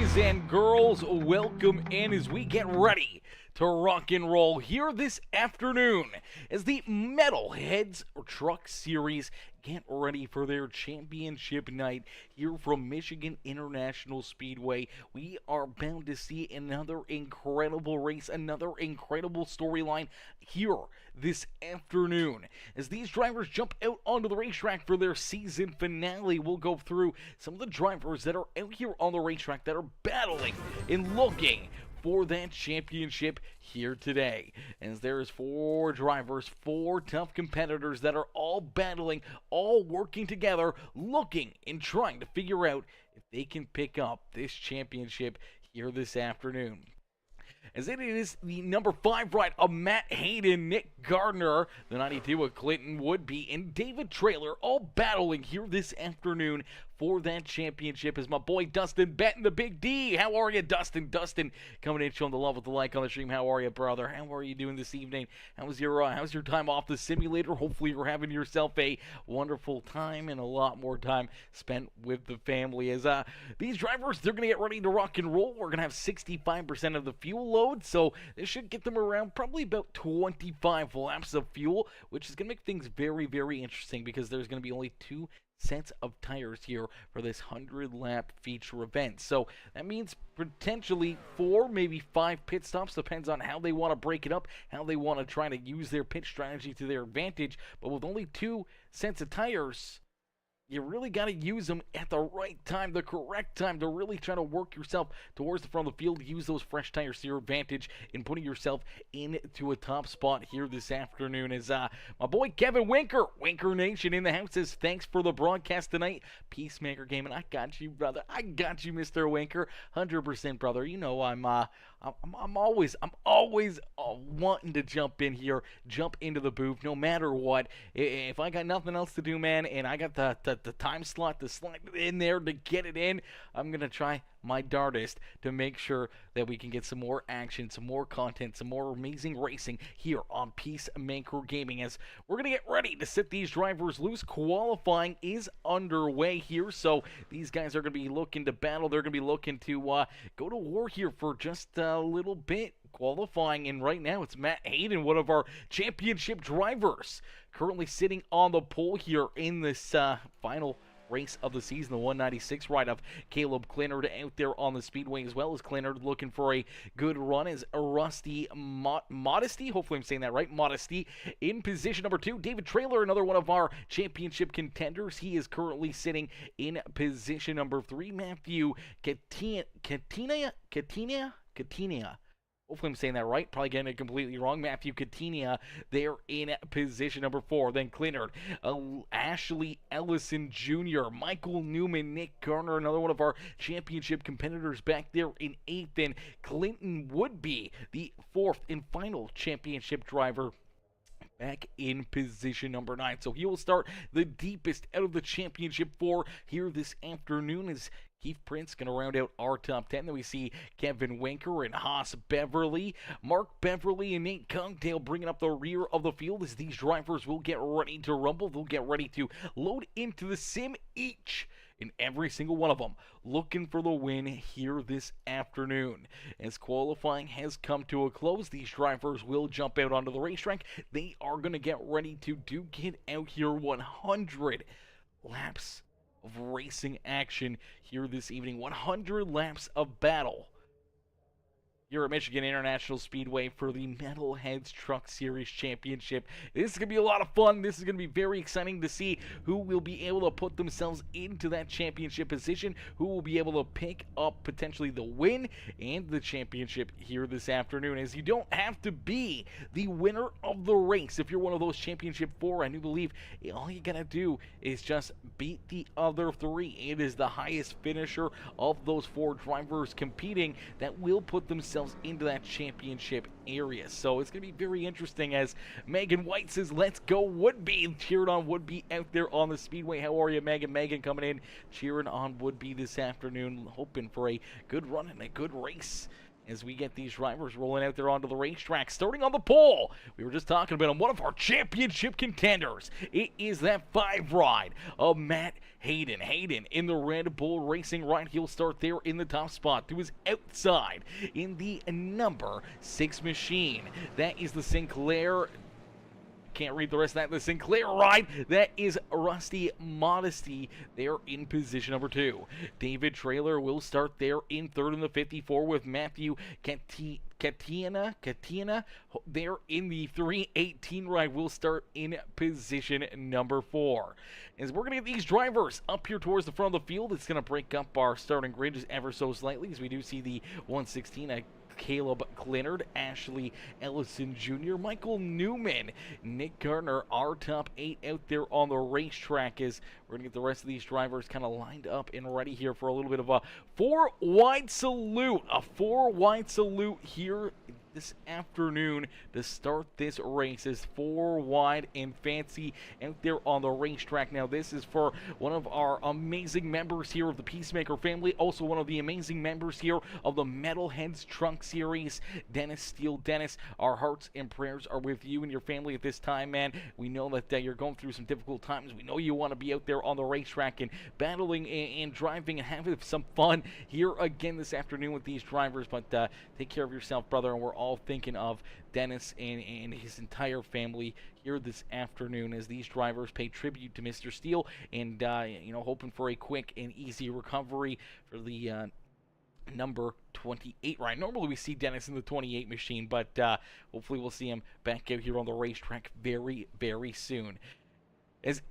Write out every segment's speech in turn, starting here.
boys and girls, welcome in as we get ready to rock and roll here this afternoon as the Metalheads Truck Series get ready for their championship night here from Michigan International Speedway. We are bound to see another incredible race, another incredible storyline here this afternoon. As these drivers jump out onto the racetrack for their season finale, we'll go through some of the drivers that are out here on the racetrack that are battling and looking for that championship here today. As there's four drivers, four tough competitors that are all battling, all working together, looking and trying to figure out if they can pick up this championship here this afternoon. As it is the number 5 ride of Matt Hayden, Nick Gardner, the 92 of Clinton Woodby, and David Traylor all battling here this afternoon for that championship. Is my boy Dustin betting the Big D. How are you, Dustin? Dustin coming in showing the love with the like on the stream. How are you, brother? How are you doing this evening? How's your time off the simulator? Hopefully you're having yourself a wonderful time and a lot more time spent with the family. As these drivers, they're going to get ready to rock and roll. We're going to have 65% of the fuel load, so this should get them around probably about 25 laps of fuel, which is going to make things very, very interesting because there's going to be only 2 sets of tires here for this 100-lap feature event. So that means potentially 4, maybe 5 pit stops, depends on how they want to break it up, how they want to try to use their pit strategy to their advantage. But with only 2 sets of tires, you really got to use them at the right time, the correct time, to really try to work yourself towards the front of the field, use those fresh tires to your advantage in putting yourself into a top spot here this afternoon. As my boy Kevin Winker Nation in the house says, thanks for the broadcast tonight, Peacemaker Gaming. I got you, brother. I got you, Mr. Winker. 100%, brother. You know I'm always wanting to jump in here, jump into the booth, no matter what. If I got nothing else to do, man, and I got the time slot to slide it in there to get it in, I'm gonna try my darndest to make sure that we can get some more action, some more content, some more amazing racing here on Peacemaker Gaming. As we're gonna get ready to set these drivers loose. Qualifying is underway here, so these guys are gonna be looking to battle. They're gonna be looking to go to war here for just a little bit. Qualifying, and right now it's Matt Hayden, one of our championship drivers, currently sitting on the pole here in this final race of the season, the 196 ride of Caleb Clinard out there on the speedway, as well as Clinard looking for a good run as Rusty Modesty, hopefully I'm saying that right, Modesty, in position number 2. David Traylor, another one of our championship contenders, he is currently sitting in position number 3. Matthew Katina, hopefully I'm saying that right. Probably getting it completely wrong. Matthew Katina there in position number 4. Then Clinard, Ashley Ellison Jr., Michael Newman, Nick Garner, another one of our championship competitors back there in 8th. And Clinton Woodby, the 4th and final championship driver, back in position number 9. So he will start the deepest out of the championship 4 here this afternoon as Keith Prince going to round out our top 10. Then we see Kevin Winker and Haas Beverly, Mark Beverly and Nate Cogdale bringing up the rear of the field as these drivers will get ready to rumble. They'll get ready to load into the sim, each and every single one of them looking for the win here this afternoon. As qualifying has come to a close, these drivers will jump out onto the racetrack. They are going to get ready to duke it out here. 100 laps of racing action here this evening. 100 laps of battle here at Michigan International Speedway for the Metalheads Truck Series Championship. This is going to be a lot of fun. This is going to be very exciting to see who will be able to put themselves into that championship position, who will be able to pick up potentially the win and the championship here this afternoon, as you don't have to be the winner of the race. If you're one of those championship 4, I do believe all you got to do is just beat the other 3. It is the highest finisher of those 4 drivers competing that will put themselves into that championship area. So it's going to be very interesting as Megan White says, let's go Woodby. Cheering on Woodby out there on the speedway. How are you, Megan? Megan coming in, cheering on Woodby this afternoon, hoping for a good run and a good race as we get these drivers rolling out there onto the racetrack. Starting on the pole, we were just talking about him, one of our championship contenders. It is that 5 ride of Matt Hayden. Hayden in the Red Bull Racing ride. He'll start there in the top spot to his outside in the number 6 machine. That is the Sinclair. Can't read the rest of that. The Sinclair ride, that is Rusty Modesty there in position number 2. David Trailer will start there in third in the 54 with Matthew Katina there in the 318 ride. Will start in position number 4. As we're going to get these drivers up here towards the front of the field, it's going to break up our starting grid just ever so slightly, as we do see the 116 Caleb Clinard, Ashley Ellison Jr., Michael Newman, Nick Gardner, our top 8 out there on the racetrack, as we're going to get the rest of these drivers kind of lined up and ready here for a little bit of a 4-wide salute. A 4-wide salute here this afternoon to start this race. Is 4 wide and fancy out there on the racetrack. Now this is for one of our amazing members here of the Peacemaker family, also one of the amazing members here of the Metalheads Trunk Series, Dennis Steele. Dennis, our hearts and prayers are with you and your family at this time, man. We know that you're going through some difficult times. We know you want to be out there on the racetrack and battling and driving and having some fun here again this afternoon with these drivers, but take care of yourself, brother, and we're all thinking of Dennis and his entire family here this afternoon as these drivers pay tribute to Mr. Steele, and hoping for a quick and easy recovery for the number 28 ride. Normally we see Dennis in the 28 machine, but hopefully we'll see him back out here on the racetrack very, very soon. As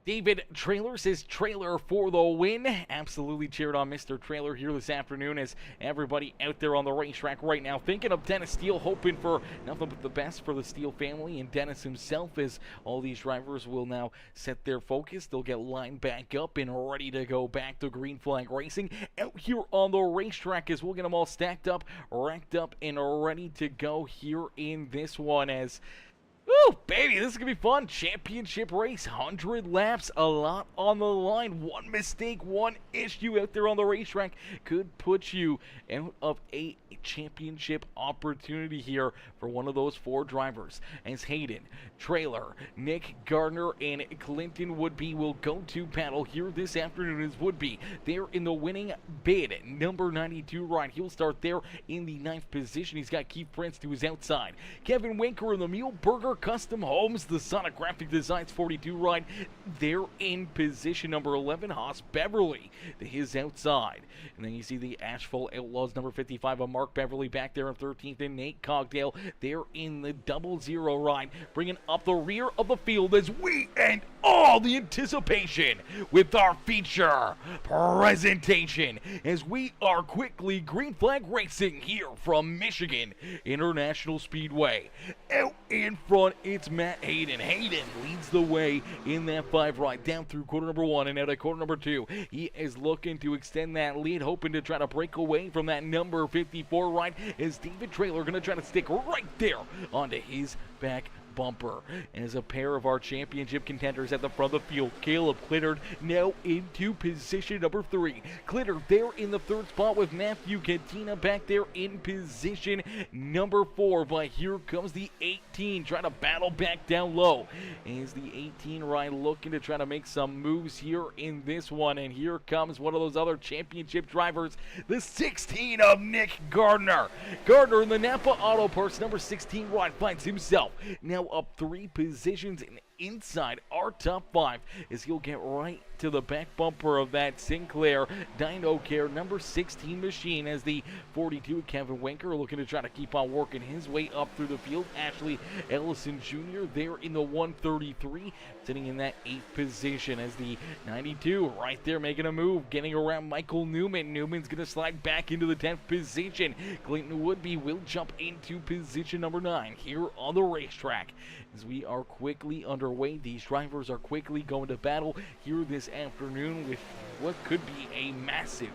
David Trailer says, Trailer for the win. Absolutely cheered on Mr. Trailer here this afternoon, as everybody out there on the racetrack right now thinking of Dennis Steele, hoping for nothing but the best for the Steele family and Dennis himself, as all these drivers will now set their focus. They'll get lined back up and ready to go back to green flag racing out here on the racetrack, as we'll get them all stacked up, racked up, and ready to go here in this one. As woo, baby, this is going to be fun. Championship race, 100 laps, a lot on the line. One mistake, one issue out there on the racetrack could put you out of a championship opportunity here for one of those 4 drivers. As Hayden, Trailer, Nick Gardner, and Clinton Woodby will go to battle here this afternoon, as Woodby there in the winning bid, number 92 ride. He'll start there in the 9th position. He's got Keith Prince to his outside. Kevin Winker in the Muleburger Custom Homes, the Sonic Graphic Designs 42 ride, they're in position number 11. Haas Beverly to his outside. And then you see the Asphalt Outlaws number 55 of Mark Beverly back there in 13th, and Nate Cogdale there in the 00 ride, bringing up the rear of the field as we end all the anticipation with our feature presentation, as we are quickly green flag racing here from Michigan International Speedway. Out in front, it's Matt Hayden. Hayden leads the way in that 5 ride down through quarter number 1 and out of quarter number 2. He is looking to extend that lead, hoping to try to break away from that number 54 ride, as David Trailer going to try to stick right there onto his back bumper. As a pair of our championship contenders at the front of the field, Caleb Clinard now into position number 3. Clinard there in the 3rd spot with Matthew Katina back there in position number 4. But here comes the 18 trying to battle back down low. As the 18 ride looking to try to make some moves here in this one. And here comes one of those other championship drivers, the 16 of Nick Gardner. Gardner in the Napa Auto Parts number 16 ride finds himself now up 3 positions and inside our top 5, as he'll get right to the back bumper of that Sinclair Dyno Care number 16 machine, as the 42 Kevin Winker looking to try to keep on working his way up through the field. Ashley Ellison Jr. there in the 133, sitting in that 8th position, as the 92 right there making a move, getting around Michael Newman. Newman's going to slide back into the 10th position. Clinton Woodby will jump into position number 9 here on the racetrack. As we are quickly underway, these drivers are quickly going to battle here this afternoon with what could be a massive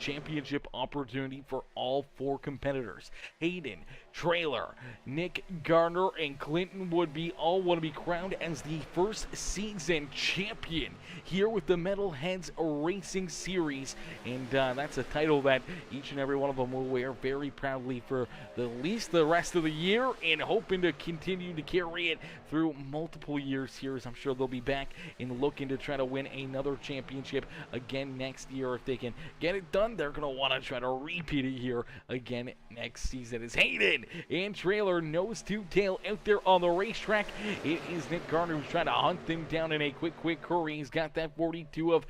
championship opportunity for all 4 competitors. Hayden, Trailer, Nick Garner, and Clinton Woodby all want to be crowned as the first season champion here with the Metalheads Racing Series, and that's a title that each and every one of them will wear very proudly for at least the rest of the year, and hoping to continue to carry it through multiple years here, as I'm sure they'll be back and looking to try to win another championship again next year. If they can get it done, they're going to want to try to repeat it here again next season. As Hayden and Trailer nose to tail out there on the racetrack, it is Nick Garner who's trying to hunt them down in a quick hurry. He's got that 42 of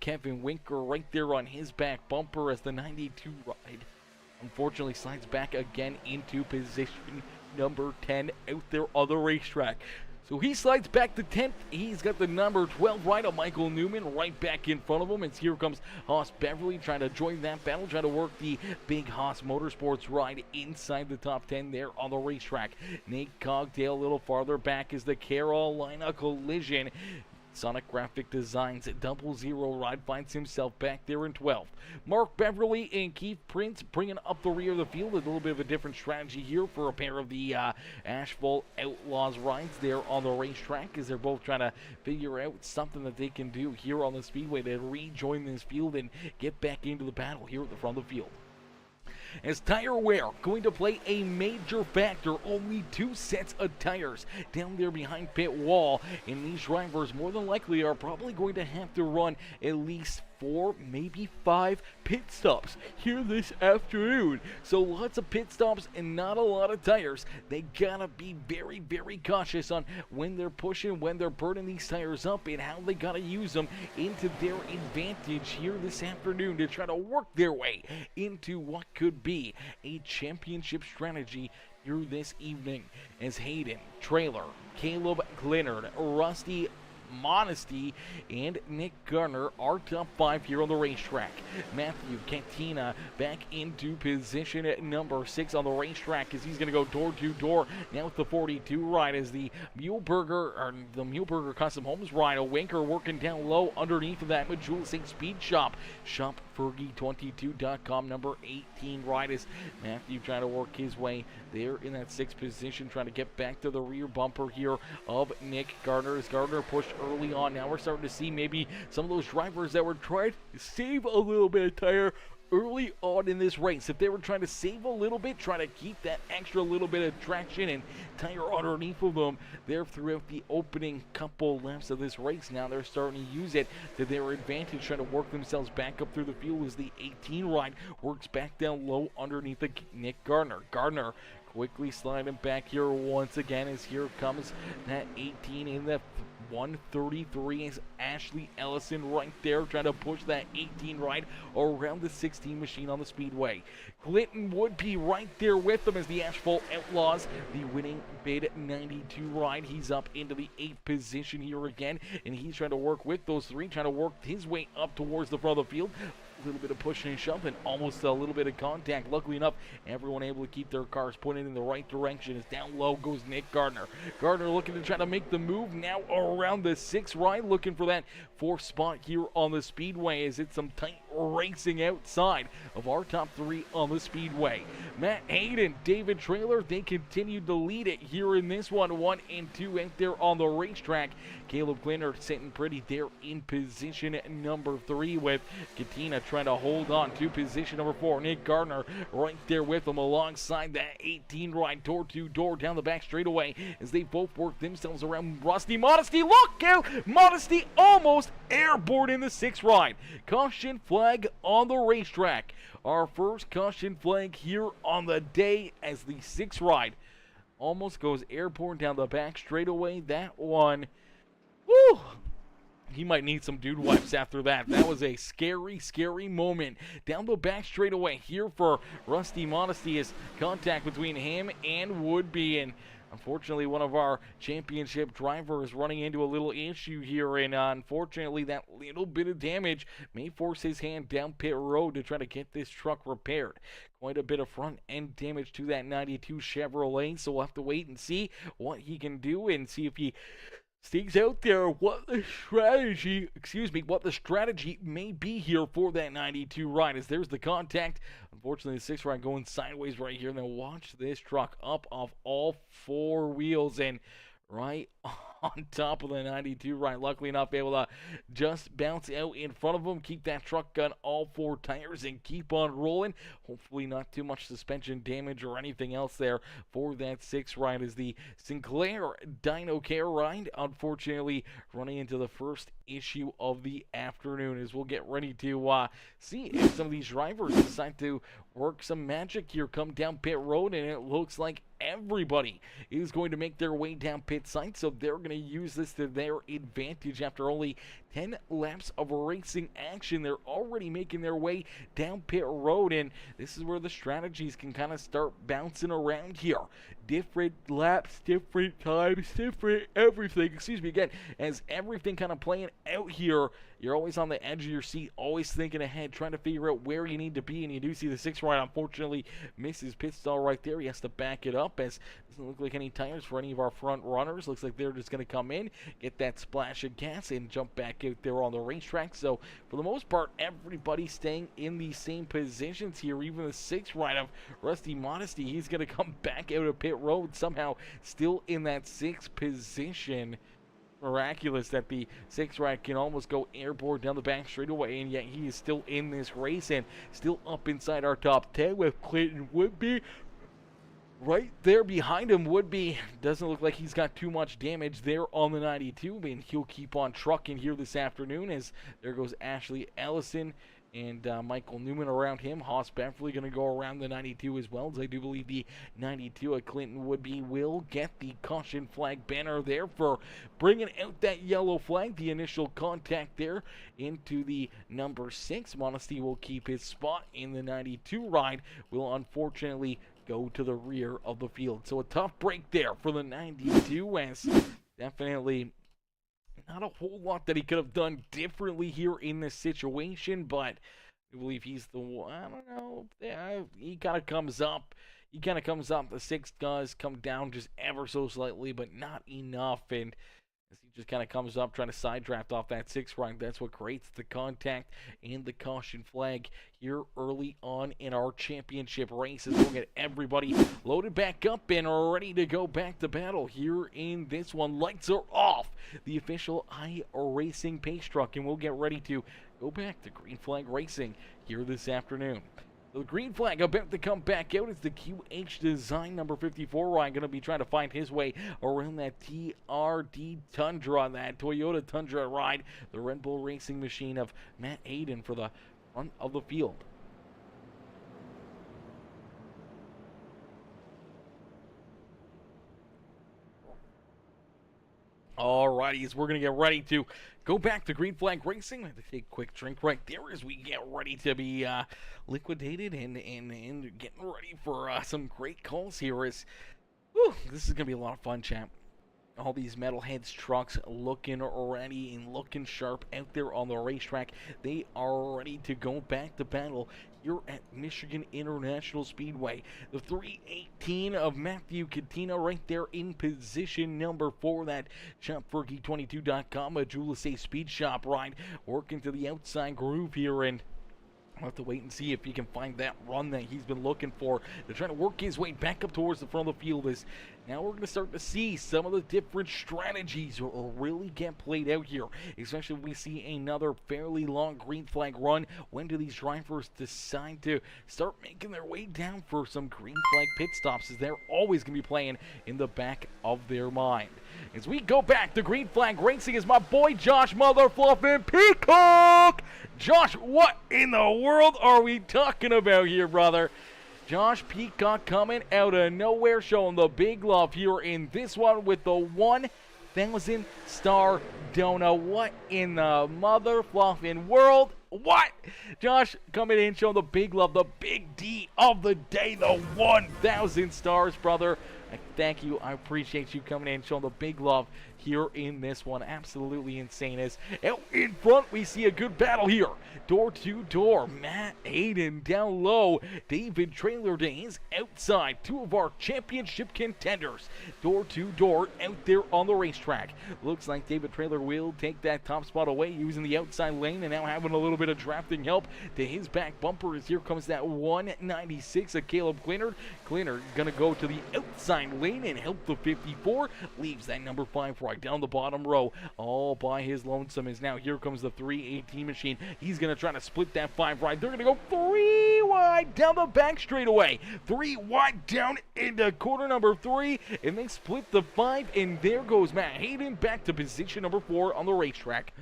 Kevin Winker right there on his back bumper as the 92 ride unfortunately slides back again into position number 10 out there on the racetrack. So he slides back to 10th. He's got the number 12 ride of Michael Newman right back in front of him. And here comes Haas Beverly trying to join that battle, trying to work the big Haas Motorsports ride inside the top 10 there on the racetrack. Nate Cogdale a little farther back is the Carolina Collision. Sonic Graphic Designs 00 ride finds himself back there in 12th. Mark Beverly and Keith Prince bringing up the rear of the field. A little bit of a different strategy here for a pair of the Asphalt Outlaws rides there on the racetrack, as they're both trying to figure out something that they can do here on the Speedway to rejoin this field and get back into the battle here at the front of the field. As tire wear going to play a major factor, only 2 sets of tires down there behind pit wall, and these drivers more than likely are probably going to have to run at least 4, maybe 5 pit stops here this afternoon. So lots of pit stops and not a lot of tires. They gotta be very cautious on when they're pushing, when they're burning these tires up, and how they gotta use them into their advantage here this afternoon to try to work their way into what could be a championship strategy here this evening. As Hayden, Trailer, Caleb Glennard, Rusty Modesty, and Nick Garner are top 5 here on the racetrack. Matthew Cantina back into position at number 6 on the racetrack, as he's going to go door to door now with the 42 ride, as the Muehlberger Custom Homes ride. A Winker working down low underneath of that Majula St. Speed Shop. ShopFergie22.com number 18 ride, as Matthew trying to work his way there in that 6th position, trying to get back to the rear bumper here of Nick Garner. As Garner pushed early on, now we're starting to see maybe some of those drivers that were trying to save a little bit of tire early on in this race. If they were trying to save a little bit, trying to keep that extra little bit of traction and tire underneath of them there throughout the opening couple laps of this race, now they're starting to use it to their advantage, trying to work themselves back up through the field as the 18 ride works back down low underneath the Nick Garner. Garner quickly sliding back here once again, as here comes that 18 in the 133 is Ashley Ellison right there trying to push that 18 ride around the 16 machine on the Speedway. Clinton would be right there with them as the Asphalt Outlaws, the winning bid 92 ride. He's up into the 8th position here again, and he's trying to work with those 3, trying to work his way up towards the front of the field. A little bit of pushing and shoving, almost a little bit of contact. Luckily enough, everyone able to keep their cars pointed in the right direction. As down low goes Nick Gardner. Gardner looking to try to make the move now around the 6th ride, looking for that 4th spot here on the Speedway, as it's some tight racing outside of our top 3 on the Speedway. Matt Hayden, David Trailer, they continue to lead it here in this one. 1 and 2 out there on the racetrack. Caleb Glenner sitting pretty there in position at number 3, with Katina trying to hold on to position number 4. Nick Gardner right there with him alongside that 18 ride door to door down the back straightaway, as they both work themselves around Rusty Modesty. Look out! Modesty almost airborne in the 6th ride. Caution flag on the racetrack. Our first caution flag here on the day, as the 6th ride almost goes airborne down the back straightaway. That one, woo! He might need some dude wipes after that. That was a scary moment down the back straightaway here for Rusty Modesty, as contact between him and Woodby, and unfortunately one of our championship drivers running into a little issue here, and unfortunately that little bit of damage may force his hand down pit road to try to get this truck repaired. Quite a bit of front end damage to that 92 Chevrolet, so we'll have to wait and see what he can do and see if he Stakes out there what the strategy may be here for that 92 ride, as there's the contact. Unfortunately, the 6 ride going sideways right here. Now watch this truck up off all 4 wheels and right on top of the 92 ride. Luckily enough, able to just bounce out in front of him, keep that truck on all 4 tires, and keep on rolling. Hopefully not too much suspension damage or anything else there for that 6 ride, as the Sinclair Dyno Care ride unfortunately running into the first issue of the afternoon, as we'll get ready to see if some of these drivers decide to work some magic here, come down pit road, and it looks like everybody is going to make their way down pit side, so they're going to use this to their advantage. After only 10 laps of racing action, they're already making their way down pit road, and this is where the strategies can kind of start bouncing around here. Different laps, different times, different everything, again, as everything kind of playing out here. You're always on the edge of your seat, always thinking ahead, trying to figure out where you need to be, and you do see the 6 ride unfortunately misses pit stall right there. He has to back it up, as doesn't look like any tires for any of our front runners. Looks like they're just going to come in, get that splash of gas, and jump back out there on the racetrack. So for the most part, everybody staying in the same positions here. Even the 6 ride of Rusty Modesty, he's going to come back out of pit road, somehow still in that 6th position. Miraculous that the 6 ride can almost go airborne down the back straightaway, and yet he is still in this race and still up inside our top 10 with Clinton Woodby right there behind him. Woodby doesn't look like he's got too much damage there on the 92, and he'll keep on trucking here this afternoon, as there goes Ashley Ellison and Michael Newman around him. Haas Beverly going to go around the 92 as well, as I do believe the 92 at Clinton Woodby will get the caution flag banner there for bringing out that yellow flag. The initial contact there into the number 6. Modesty will keep his spot in the 92 ride, will unfortunately go to the rear of the field. So a tough break there for the 92, as definitely not a whole lot that he could have done differently here in this situation, but I believe he's the one. I don't know. Yeah, he kind of comes up. The 6 does come down just ever so slightly, but not enough. And as he just kind of comes up, trying to side draft off that 6 ride, that's what creates the contact and the caution flag here early on in our championship races. We'll get everybody loaded back up and ready to go back to battle here in this one. Lights are off. The official iRacing pace truck, and we'll get ready to go back to green flag racing here this afternoon. The green flag about to come back out is the QH Design number 54 ride, going to be trying to find his way around that TRD Tundra, that Toyota Tundra ride, the Red Bull Racing machine of Matt Hayden for the front of the field. Alrighty, as we're going to get ready to go back to green flag racing. I have to take a quick drink right there as we get ready to be liquidated and getting ready for some great calls here. This is going to be a lot of fun, champ. All these Metalheads trucks looking ready and looking sharp out there on the racetrack. They are ready to go back to battle here at Michigan International Speedway. The 318 of Matthew Katina right there in position number 4. That ShopFergie22.com, a Julius A Speed Shop ride, working to the outside groove here, and we'll have to wait and see if he can find that run that he's been looking for. They're trying to work his way back up towards the front of the field. As now we're going to start to see some of the different strategies will really get played out here, especially if we see another fairly long green flag run. When do these drivers decide to start making their way down for some green flag pit stops, as they're always going to be playing in the back of their mind. As we go back to green flag racing, is my boy Josh Motherfluffin Peacock. Josh, what in the world are we talking about here, brother? Josh Peacock coming out of nowhere, showing the big love here in this one with the 1,000 star donut. What in the motherfluffin' world? What? Josh coming in, showing the big love, the big D of the day, the 1,000 stars, brother. Thank you. I appreciate you coming in and showing the big love here in this one. Absolutely insane. As out in front, we see a good battle here. Door to door. Matt Hayden down low. David Trailer to his outside. Two of our championship contenders. Door to door out there on the racetrack. Looks like David Trailer will take that top spot away using the outside lane and now having a little bit of drafting help to his back bumper as here comes that 196 of Caleb Clinard. Clinard going to go to the outside lane and help the 54. Leaves that number 5 right down the bottom row all by his lonesome. As now here comes the 318 machine. He's going to try to split that 5 right. They're going to go 3 wide down the back straightaway. 3 wide down into corner number 3. And they split the 5. And there goes Matt Hayden back to position number 4 on the racetrack.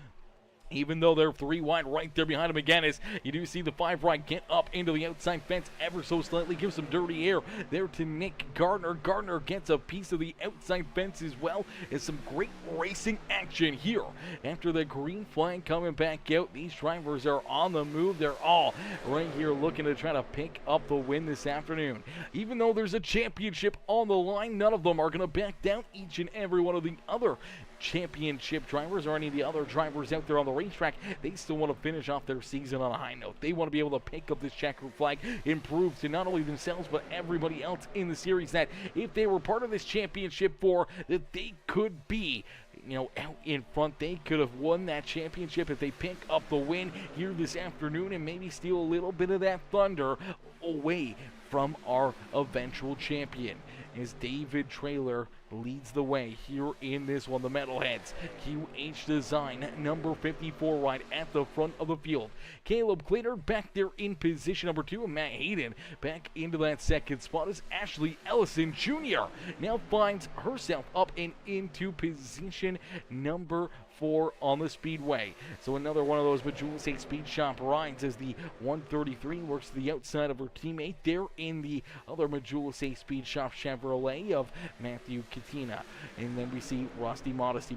Even though they're 3 wide right there behind him again, as you do see the 5 right get up into the outside fence ever so slightly, give some dirty air there to Nick Gardner. Gardner gets a piece of the outside fence as well, as some great racing action here. After the green flag coming back out, these drivers are on the move. They're all right here looking to try to pick up the win this afternoon. Even though there's a championship on the line, none of them are going to back down. Each and every one of the other championship drivers or any of the other drivers out there on the racetrack, they still want to finish off their season on a high note. They want to be able to pick up this checkered flag and prove to not only themselves but everybody else in the series that if they were part of this championship for, that they could be, you know, out in front. They could have won that championship if they pick up the win here this afternoon and maybe steal a little bit of that thunder away from our eventual champion. As David Trailer leads the way here in this one. The Metalheads, QH Design, number 54 right at the front of the field. Caleb Clinard back there in position number 2, and Matt Hayden back into that second spot as Ashley Ellison Jr. now finds herself up and into position number 4 on the speedway. So another one of those Majula Speed Shop rides as the 133 works to the outside of her teammate there in the other Majula Speed Shop Chevrolet of Matthew Katina. And then we see Rusty Modesty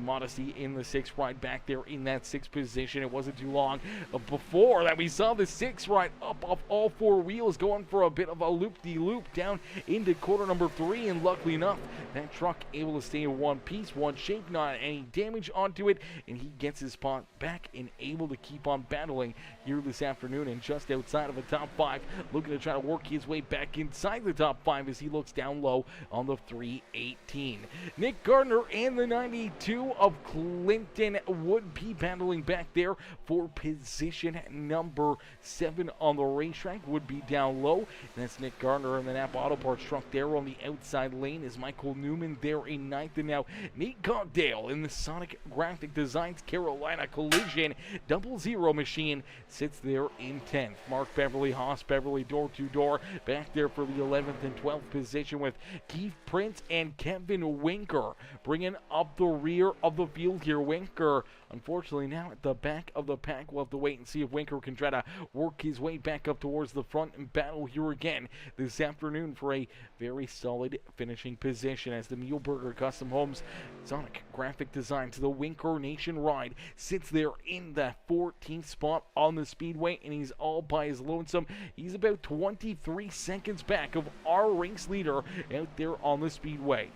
in the 6th ride back there in that 6th position. It wasn't too long before that we saw the 6th ride up off all 4 wheels going for a bit of a loop-de-loop down into corner number 3, and luckily enough that truck able to stay in one piece, one shape, not any damage onto it, and he gets his spot back and able to keep on battling here this afternoon. And just outside of the top 5, looking to try to work his way back inside the top 5 as he looks down low on the 318. Nick Gardner and the 92 of Clinton would be battling back there for position number 7 on the racetrack, would be down low. And that's Nick Gardner in the Napa Auto Parts truck there on the outside lane is Michael Newman there in 9th. And now Nate Goddale in the Sonic Graphic Designs Carolina Collision 00 machine sits there in 10th. Mark Beverly, Haas Beverly, door to door back there for the 11th and 12th position with Keith Prince and Kevin Winker bringing up the rear of the field here. Winker, unfortunately, now at the back of the pack. We'll have to wait and see if Winker can try to work his way back up towards the front and battle here again this afternoon for a very solid finishing position as the Muehlberger Custom Homes Sonic Graphic Design to the Winker Nation ride sits there in the 14th spot on the speedway, and he's all by his lonesome. He's about 23 seconds back of our race leader out there on the speedway.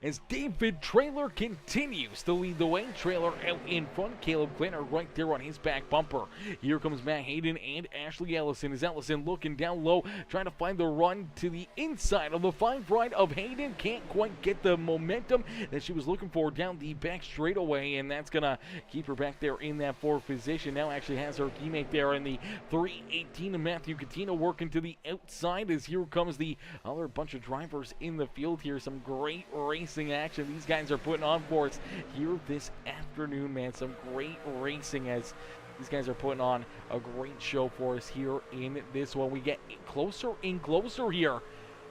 As David Trailer continues to lead the way. Trailer out in front. Caleb Clinard right there on his back bumper. Here comes Matt Hayden and Ashley Ellison. As Ellison looking down low, trying to find the run to the inside of the 5 right of Hayden. Can't quite get the momentum that she was looking for down the back straightaway, and that's going to keep her back there in that 4th position. Now actually has her teammate there in the 318 of Matthew Katina working to the outside as here comes the other bunch of drivers in the field here. Some great racing action these guys are putting on for us here this afternoon, man. Some great racing as these guys are putting on a great show for us here in this one. We get closer and closer here.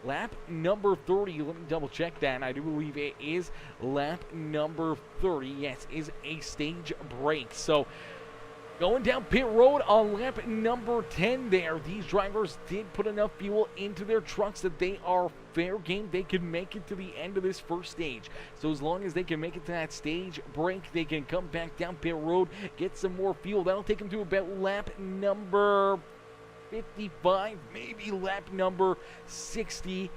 Lap number 30, let me double check that. I do believe it is lap number 30. Yes, is a stage break. So going down pit road on lap number 10 there. These drivers did put enough fuel into their trucks that they are fair game. They can make it to the end of this first stage. So as long as they can make it to that stage break, they can come back down pit road, get some more fuel. That'll take them to about lap number 55, maybe lap number 60.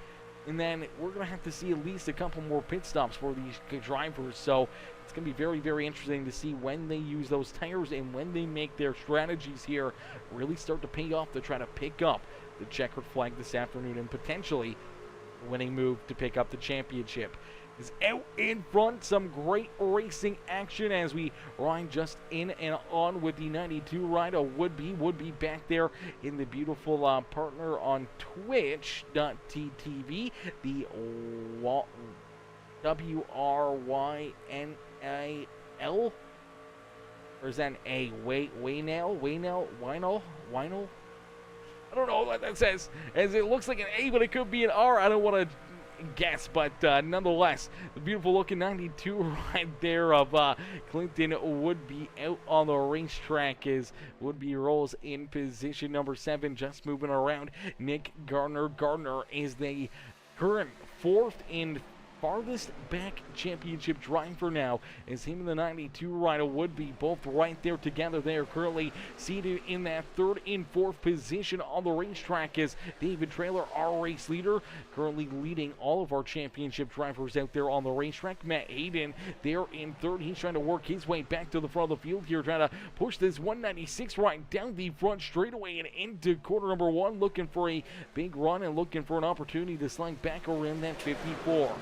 and then we're going to have to see at least a couple more pit stops for these drivers. So it's going to be very, very interesting to see when they use those tires and when they make their strategies here really start to pay off to try to pick up the checkered flag this afternoon and potentially winning move to pick up the championship. Is out in front, some great racing action as we ride just in and on with the 92 ride. A would-be back there in the beautiful partner on Twitch.tv, the WRYNAL, or is that an A? Waynell? I don't know what that says, as it looks like an A, but it could be an R. I don't want to guess, but nonetheless, the beautiful looking 92 ride there of Clinton Woodby out on the racetrack as Woodby rolls in position number 7, just moving around Nick Gardner. Gardner is the current 4th and farthest back championship driver now, as him and the 92 rider would be both right there together. They are currently seated in that 3rd and 4th position on the racetrack, as David Traylor, our race leader, currently leading all of our championship drivers out there on the racetrack. Matt Hayden there in 3rd. He's trying to work his way back to the front of the field here, trying to push this 196 right down the front straightaway and into quarter number 1, looking for a big run and looking for an opportunity to slide back around that 54.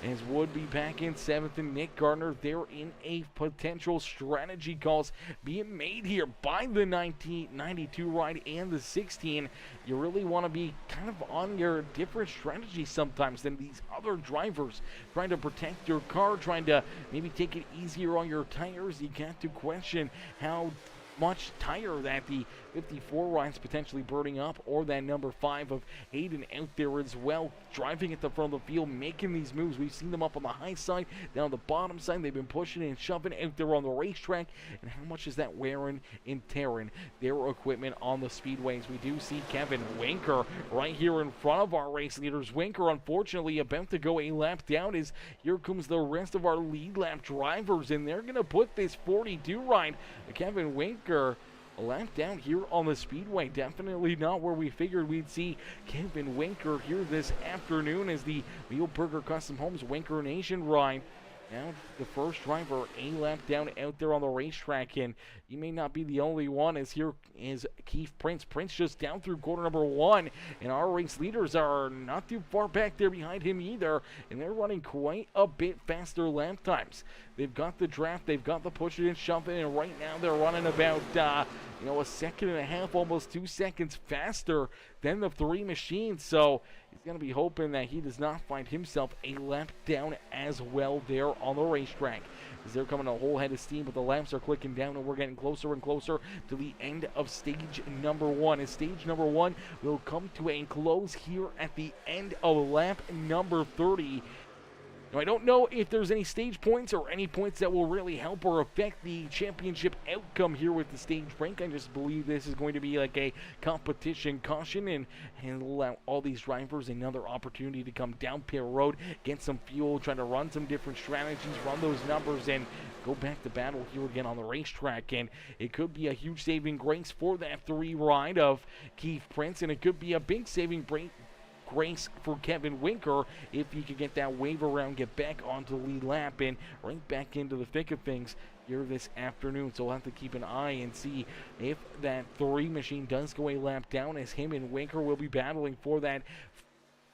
As Wood be back in 7th, and Nick Gardner there in 8th. Potential strategy calls being made here by the 92 ride and the 16. You really want to be kind of on your different strategy sometimes than these other drivers, trying to protect your car, trying to maybe take it easier on your tires. You got to question how much tire that the 54 ride's potentially burning up, or that number 5 of Hayden out there as well, driving at the front of the field, making these moves. We've seen them up on the high side, down the bottom side. They've been pushing and shoving out there on the racetrack, and how much is that wearing and tearing their equipment on the speedways? We do see Kevin Winker right here in front of our race leaders. Winker, unfortunately, about to go a lap down, as here comes the rest of our lead lap drivers, and they're going to put this 42 ride, Kevin Winker, a lap down here on the speedway. Definitely not where we figured we'd see Kevin Winker here this afternoon, as the Wheelburger Custom Homes Winker Nation ride. Now the first driver a lap down out there on the racetrack, and you may not be the only one, as here is Keith Prince. Prince just down through quarter number 1, and our race leaders are not too far back there behind him either, and they're running quite a bit faster lap times. They've got the draft, they've got the push it and shove it, and right now they're running about a second and a half, almost 2 seconds faster than the 3 machines. So he's going to be hoping that he does not find himself a lap down as well there on the racetrack, as they're coming a whole head of steam, but the laps are clicking down, and we're getting closer and closer to the end of stage number 1. As stage number 1 will come to a close here at the end of lap number 30. Now, I don't know if there's any stage points or any points that will really help or affect the championship outcome here with the stage break. I just believe this is going to be like a competition caution and allow all these drivers another opportunity to come down pit road, get some fuel, try to run some different strategies, run those numbers, and go back to battle here again on the racetrack. And it could be a huge saving grace for that 3 ride of Keith Prince, and it could be a big saving grace for Kevin Winker if he could get that wave around, get back onto the lead lap, and right back into the thick of things here this afternoon. So we'll have to keep an eye and see if that 3 machine does go a lap down, as him and Winker will be battling for that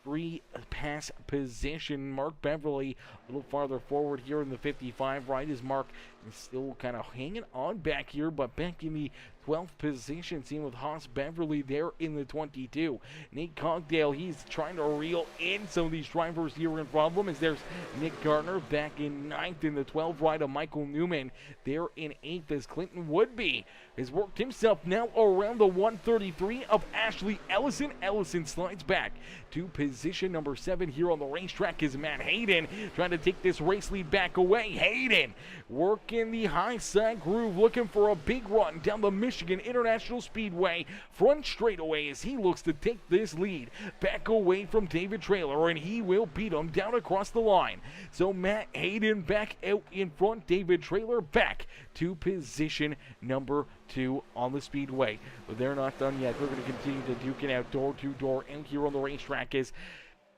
3 pass position. Mark Beverly a little farther forward here in the 55 ride, as Mark is still kind of hanging on back here, but back in the 12th position, seen with Haas Beverly there in the 22. Nate Cogdale, he's trying to reel in some of these drivers here in front of him, as there's Nick Gardner back in 9th in the 12 ride of Michael Newman there in 8th, as Clinton Woodby has worked himself now around the 133 of Ashley Ellison. Ellison slides back to position number 7 here on the racetrack, as Matt Hayden trying to take this race lead back away. Hayden working the high side groove, looking for a big run down the Michigan International Speedway front straightaway, as he looks to take this lead back away from David Traylor, and he will beat him down across the line. So Matt Hayden back out in front, David Traylor back to position number 2 on the speedway. But they're not done yet. They're going to continue to duke it out door to door and here on the racetrack, as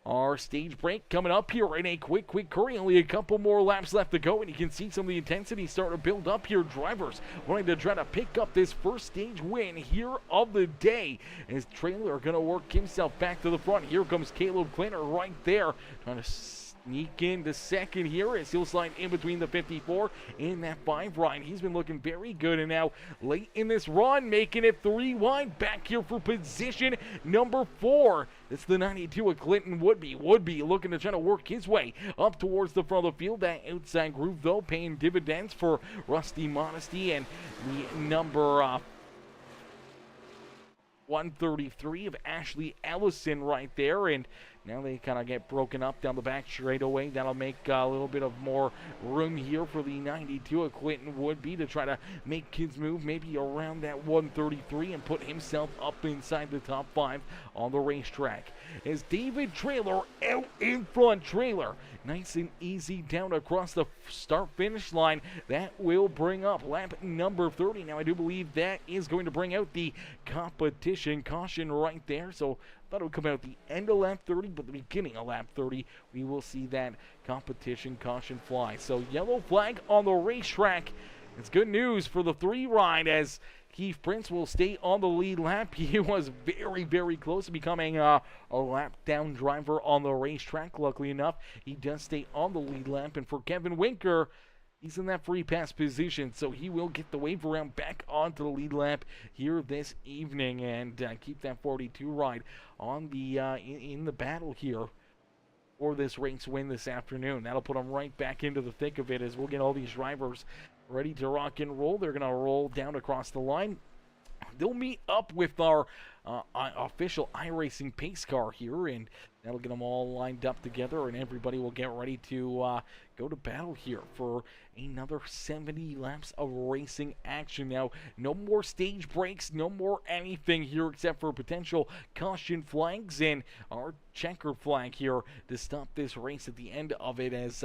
Our stage break coming up here in a quick hurry. Only a couple more laps left to go, and you can see some of the intensity starting to build up here. Drivers wanting to try to pick up this first stage win here of the day. As Trailer going to work himself back to the front. Here comes Caleb Clinner right there, trying to sneak into second here as he'll slide in between the 54 and that 5 ride. He's been looking very good, and now late in this run, making it 3 wide back here for position number 4. It's the 92 of Clinton Woodby. Woodby looking to try to work his way up towards the front of the field. That outside groove, though, paying dividends for Rusty Modesty and the number 133 of Ashley Ellison right there. And now they kind of get broken up down the back straightaway. That'll make a little bit of more room here for the 92 of Clinton Woodby to try to make his move maybe around that 133 and put himself up inside the top 5 on the racetrack. As David Trailer out in front. Trailer nice and easy down across the start-finish line. That will bring up lap number 30. Now I do believe that is going to bring out the competition caution right there. So thought it would come out at the end of lap 30, but the beginning of lap 30, we will see that competition caution fly. So yellow flag on the racetrack. It's good news for the 3 ride as Keith Prince will stay on the lead lap. He was very close to becoming a lap down driver on the racetrack. Luckily enough, he does stay on the lead lap. And for Kevin Winker, he's in that free pass position, so he will get the wave around back onto the lead lap here this evening and keep that 42 ride on the in the battle here for this race win this afternoon. That'll put them right back into the thick of it as we'll get all these drivers ready to rock and roll. They're going to roll down across the line. They'll meet up with our official iRacing pace car here, and that'll get them all lined up together, and everybody will get ready to go to battle here for another 70 laps of racing action. Now, no more stage breaks, no more anything here except for potential caution flags and our checkered flag here to stop this race at the end of it, as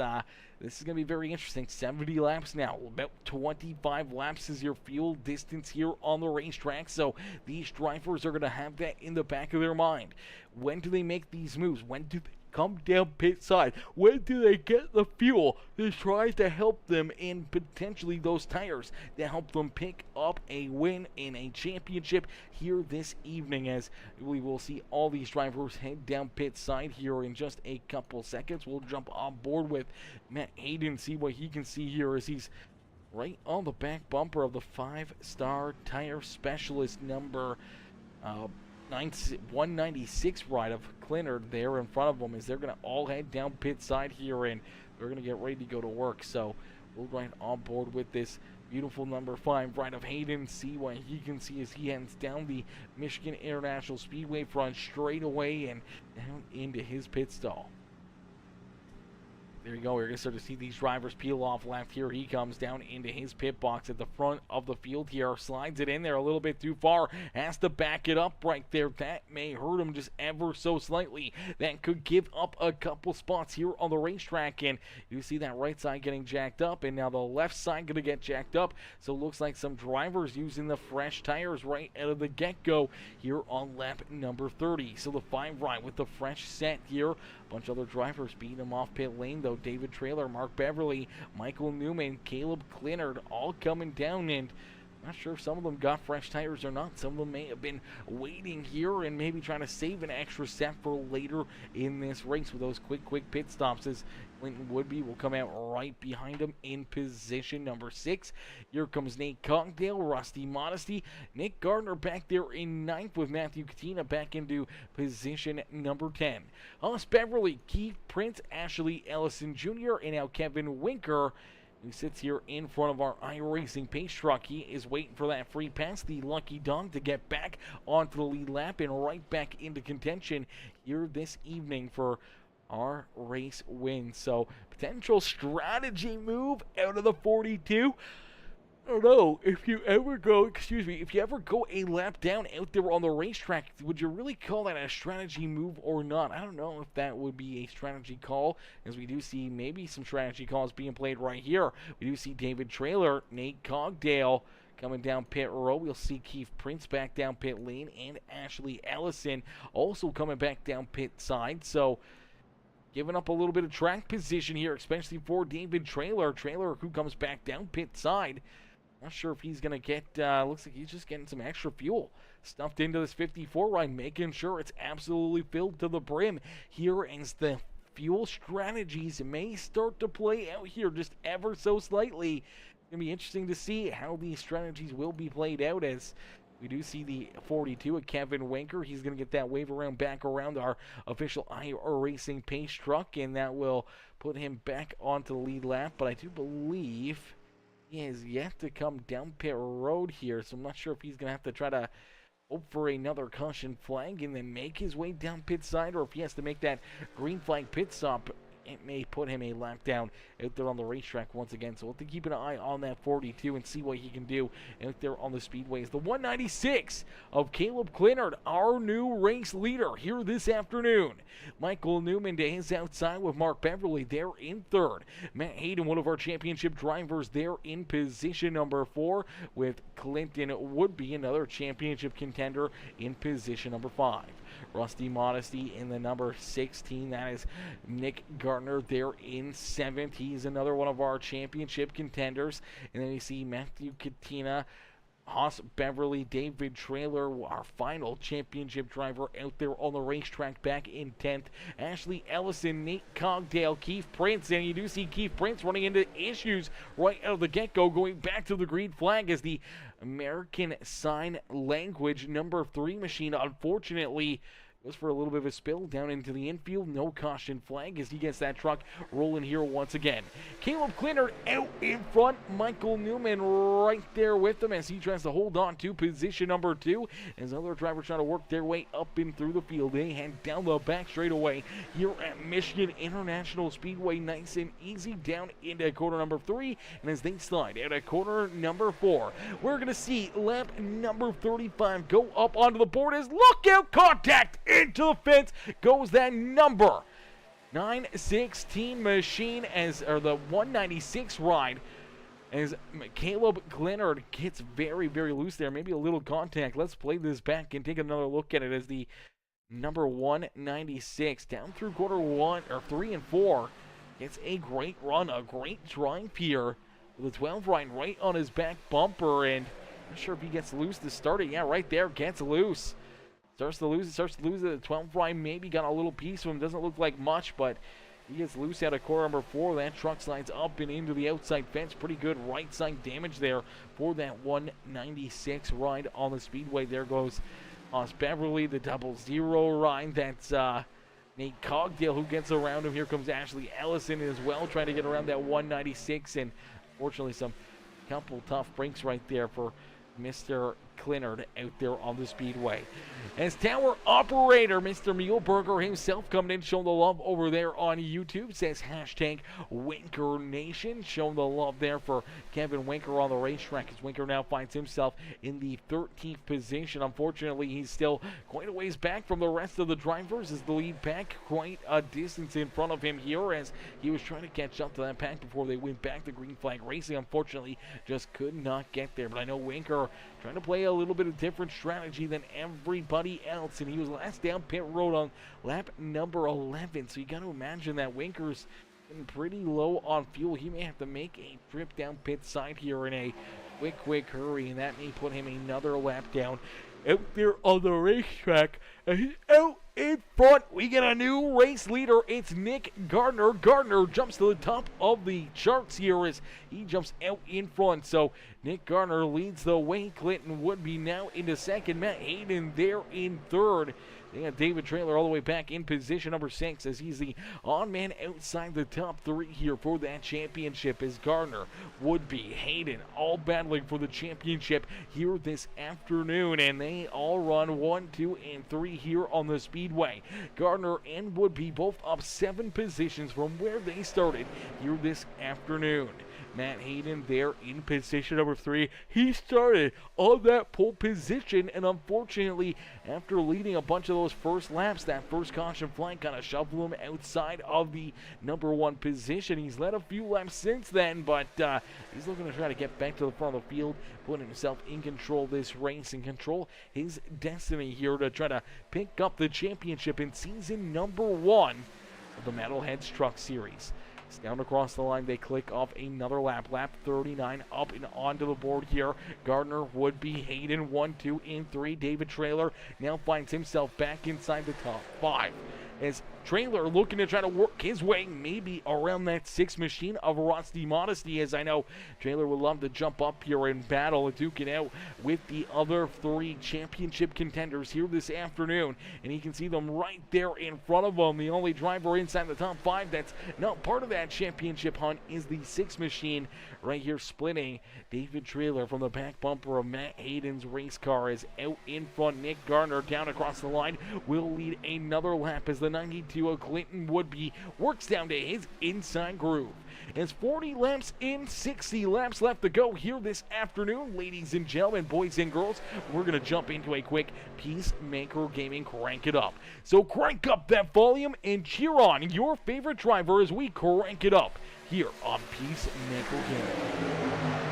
this is going to be very interesting. 70 laps now, about 25 laps is your field distance here on the racetrack, so these drivers are going to have that in the back of their mind. When do they make these moves? When do they come down pit side? When do they get the fuel to try to help them in potentially those tires to help them pick up a win in a championship here this evening, as we will see all these drivers head down pit side here in just a couple seconds. We'll jump on board with Matt Hayden, see what he can see here as he's right on the back bumper of the 5-star tire specialist number 196 ride of Clinard there in front of them, as they're going to all head down pit side here and they're going to get ready to go to work. So we'll ride on board with this beautiful number 5 ride of Hayden, see what he can see as he heads down the Michigan International Speedway front straightaway and down into his pit stall. There you go. We're going to start to see these drivers peel off left. Here he comes down into his pit box at the front of the field here. Slides it in there a little bit too far. Has to back it up right there. That may hurt him just ever so slightly. That could give up a couple spots here on the racetrack. And you see that right side getting jacked up. And now the left side going to get jacked up. So it looks like some drivers using the fresh tires right out of the get-go here on lap number 30. So the 5 ride with the fresh set here. A bunch of other drivers beating them off pit lane, though. David Trailer, Mark Beverly, Michael Newman, Caleb Clinard all coming down, and I'm not sure if some of them got fresh tires or not. Some of them may have been waiting here and maybe trying to save an extra set for later in this race with those quick pit stops, as Clinton Woodby will come out right behind him in position number 6. Here comes Nate Cogdale, Rusty Modesty, Nick Gardner back there in 9th with Matthew Katina back into position number 10. Us Beverly, Keith Prince, Ashley Ellison Jr., and now Kevin Winker, who sits here in front of our iRacing pace truck. He is waiting for that free pass, the lucky dog, to get back onto the lead lap and right back into contention here this evening for our race win. So potential strategy move out of the 42. I don't know, if you ever go a lap down out there on the racetrack, would you really call that a strategy move or not? I don't know if that would be a strategy call, as we do see maybe some strategy calls being played right here. We do see David Trailer, Nate Cogdale coming down pit row. We'll see Keith Prince back down pit lane, and Ashley Ellison also coming back down pit side. So giving up a little bit of track position here, especially for David Traylor. Traylor, who comes back down pit side. Not sure if he's going to get, looks like he's just getting some extra fuel stuffed into this 54 ride, making sure it's absolutely filled to the brim here as the fuel strategies may start to play out here just ever so slightly. It's going to be interesting to see how these strategies will be played out, as we do see the 42 of Kevin Winker. He's going to get that wave around back around our official iRacing pace truck, and that will put him back onto the lead lap. But I do believe he has yet to come down pit road here, so I'm not sure if he's going to have to try to hope for another caution flag and then make his way down pit side, or if he has to make that green flag pit stop. It may put him a lap down out there on the racetrack once again. So we'll have to keep an eye on that 42 and see what he can do out there on the speedways. The 196 of Caleb Clinard, our new race leader here this afternoon. Michael Newman to his outside with Mark Beverly there in third. Matt Hayden, one of our championship drivers, there in position number 4, with Clinton Woodby, another championship contender, in position number 5. Rusty Modesty in the number 16. That is Nick Gardner there in 7th. He's another one of our championship contenders. And then you see Matthew Katina, Haas Beverly, David Traylor, our final championship driver out there on the racetrack, back in 10th. Ashley Ellison, Nate Cogdale, Keith Prince, and you do see Keith Prince running into issues right out of the get-go, going back to the green flag as the American Sign Language number 3 machine, unfortunately, goes for a little bit of a spill down into the infield. No caution flag as he gets that truck rolling here once again. Caleb Clinard out in front. Michael Newman right there with him as he tries to hold on to position number 2. As other drivers trying to work their way up and through the field. They head down the back straightaway here at Michigan International Speedway. Nice and easy down into corner number 3. And as they slide out at corner number 4, we're going to see lap number 35 go up onto the board as lookout contact. Into the fence goes that number 916 machine, or the 196 ride, as Caleb Clinard gets very, very loose there. Maybe a little contact. Let's play this back and take another look at it as the number 196 down through quarter 1 or 3 and 4 gets a great run, a great drive here with a 12 right on his back bumper, and I'm not sure if he gets loose to start it. Yeah, right there, gets loose. Starts to lose it at the 12th right. Maybe got a little piece of him. Doesn't look like much, but he gets loose out of corner number 4. That truck slides up and into the outside fence. Pretty good right side damage there for that 196 ride on the speedway. There goes Haas Beverly, the 00 ride. That's Nate Cogdale who gets around him. Here comes Ashley Ellison as well, trying to get around that 196. And fortunately, some couple tough breaks right there for Mr. Clinard out there on the speedway. As tower operator, Mr. Muehlberger himself coming in, showing the love over there on YouTube. Says hashtag Winker Nation. Showing the love there for Kevin Winker on the racetrack, as Winker now finds himself in the 13th position. Unfortunately, he's still quite a ways back from the rest of the drivers, as the lead pack quite a distance in front of him here, as he was trying to catch up to that pack before they went back to green flag racing. Unfortunately, just could not get there. But I know Winker trying to play a little bit of different strategy than everybody else, and he was last down pit road on lap number 11. So you got to imagine that Winker's getting pretty low on fuel. He may have to make a trip down pit side here in a quick hurry, and that may put him another lap down out there on the racetrack. And he's out in front. We get a new race leader. It's Nick Gardner. Gardner jumps to the top of the charts here as he jumps out in front. So Nick Gardner leads the way. Clinton Woodby now into second. Matt Hayden there in third. They got David Traylor all the way back in position number 6 as he's the on-man outside the top 3 here for that championship, as Gardner, Woodby, Hayden all battling for the championship here this afternoon, and they all run 1, 2, and 3 here on the speedway. Gardner and Woodby both up 7 positions from where they started here this afternoon. Matt Hayden there in position number 3. He started on that pole position, and unfortunately, after leading a bunch of those first laps, that first caution flag kind of shuffled him outside of the number 1 position. He's led a few laps since then, but he's looking to try to get back to the front of the field, putting himself in control of this race and control his destiny here to try to pick up the championship in season number 1 the Metalheads Truck Series. Down across the line, they click off another lap. Lap 39 up and onto the board here. Gardner, Woodby, Hayden, 1, 2, and 3. David Trailer now finds himself back inside the top 5. As Trailer looking to try to work his way maybe around that 6 machine of Rusty Modesty, as I know Trailer would love to jump up here and battle and duke it out with the other 3 championship contenders here this afternoon. And you can see them right there in front of him. The only driver inside the top 5 that's not part of that championship hunt is the 6 machine right here, splitting David Trailer from the back bumper of Matt Hayden's race car. Is out in front. Nick Gardner down across the line will lead another lap as the 92 of Clinton Woodby works down to his inside groove. It's 40 laps in, 60 laps left to go here this afternoon. Ladies and gentlemen, boys and girls, we're going to jump into a quick Peacemaker Gaming Crank It Up. So crank up that volume and cheer on your favorite driver as we crank it up here on Peacemaker Gaming.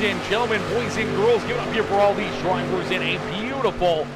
and gentlemen, boys and girls, give it up here for all these drivers in a beautiful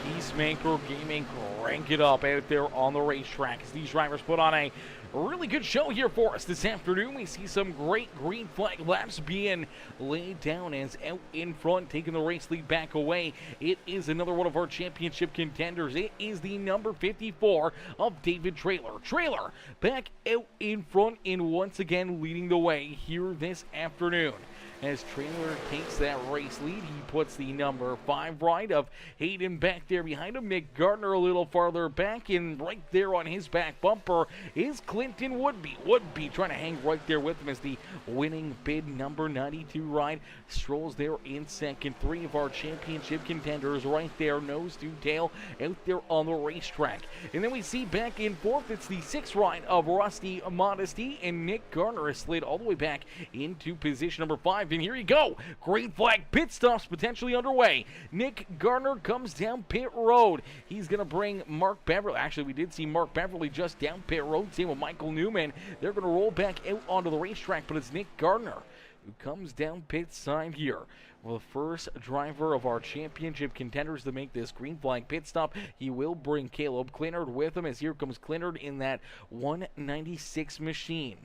Peacemaker Gaming. Crank it up out there on the racetrack as these drivers put on a really good show here for us this afternoon. We see some great green flag laps being laid down as out in front, taking the race lead back away. It is another one of our championship contenders. It is the number 54 of David Trailer. Trailer back out in front and once again leading the way here this afternoon. As Trailer takes that race lead, he puts the number 5 ride of Hayden back there behind him. Nick Gardner a little farther back, and right there on his back bumper is Clinton Woodby. Woodby trying to hang right there with him as the winning bid number 92 ride strolls there in second. 3 of our championship contenders right there, nose to tail, out there on the racetrack. And then we see back in fourth, it's the 6th ride of Rusty Modesty, and Nick Gardner has slid all the way back into position number 5. And here you go. Green flag pit stops potentially underway. Nick Gardner comes down pit road. He's going to bring Mark Beverly. Actually, we did see Mark Beverly just down pit road. Same with Michael Newman. They're going to roll back out onto the racetrack, but it's Nick Gardner who comes down pit side here. Well, the first driver of our championship contenders to make this green flag pit stop. He will bring Caleb Clinard with him, as here comes Clinard in that 196 machine.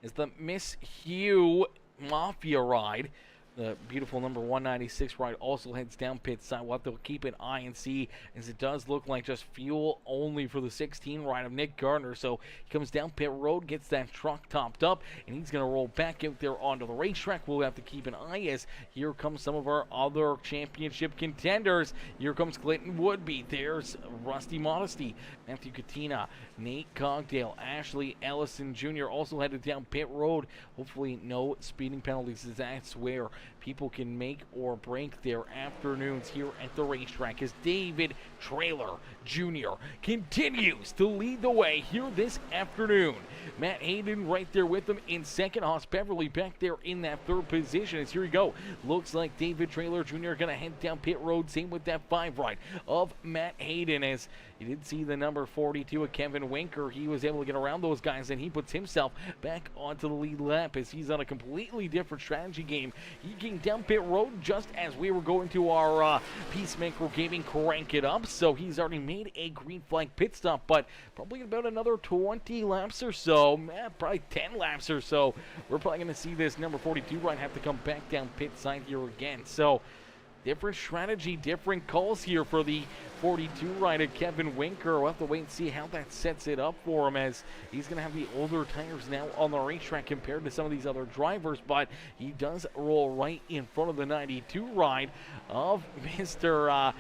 As the Miss Hugh Mafia ride, the beautiful number 196 ride, also heads down pit side. We'll have to keep an eye and see, as it does look like just fuel only for the 16 ride of Nick Gardner. So he comes down pit road, gets that truck topped up, and he's going to roll back out there onto the racetrack. We'll have to keep an eye, as here comes some of our other championship contenders. Here comes Clinton Woodby. There's Rusty Modesty, Matthew Katina, Nate Cogdale, Ashley Ellison Jr. also headed down pit road. Hopefully no speeding penalties, as that's where people can make or break their afternoons here at the racetrack, as David Trailer Jr. continues to lead the way here this afternoon. Matt Hayden right there with him in second. Haas Beverly back there in that 3rd position. As here we go. Looks like David Trailer Jr. going to head down pit road. Same with that 5 ride of Matt Hayden, as you did see the number 42 of Kevin Winker. He was able to get around those guys, and he puts himself back onto the lead lap, as he's on a completely different strategy game. He came down pit road just as we were going to our Peacemaker Gaming crank it up. So he's already made a green flag pit stop, but probably about another 20 laps or so, probably 10 laps or so, we're probably going to see this number 42 ride have to come back down pit side here again. So different strategy, different calls here for the 42 rider Kevin Winker. We'll have to wait and see how that sets it up for him, as he's going to have the older tires now on the racetrack compared to some of these other drivers, but he does roll right in front of the 92 ride of Mr.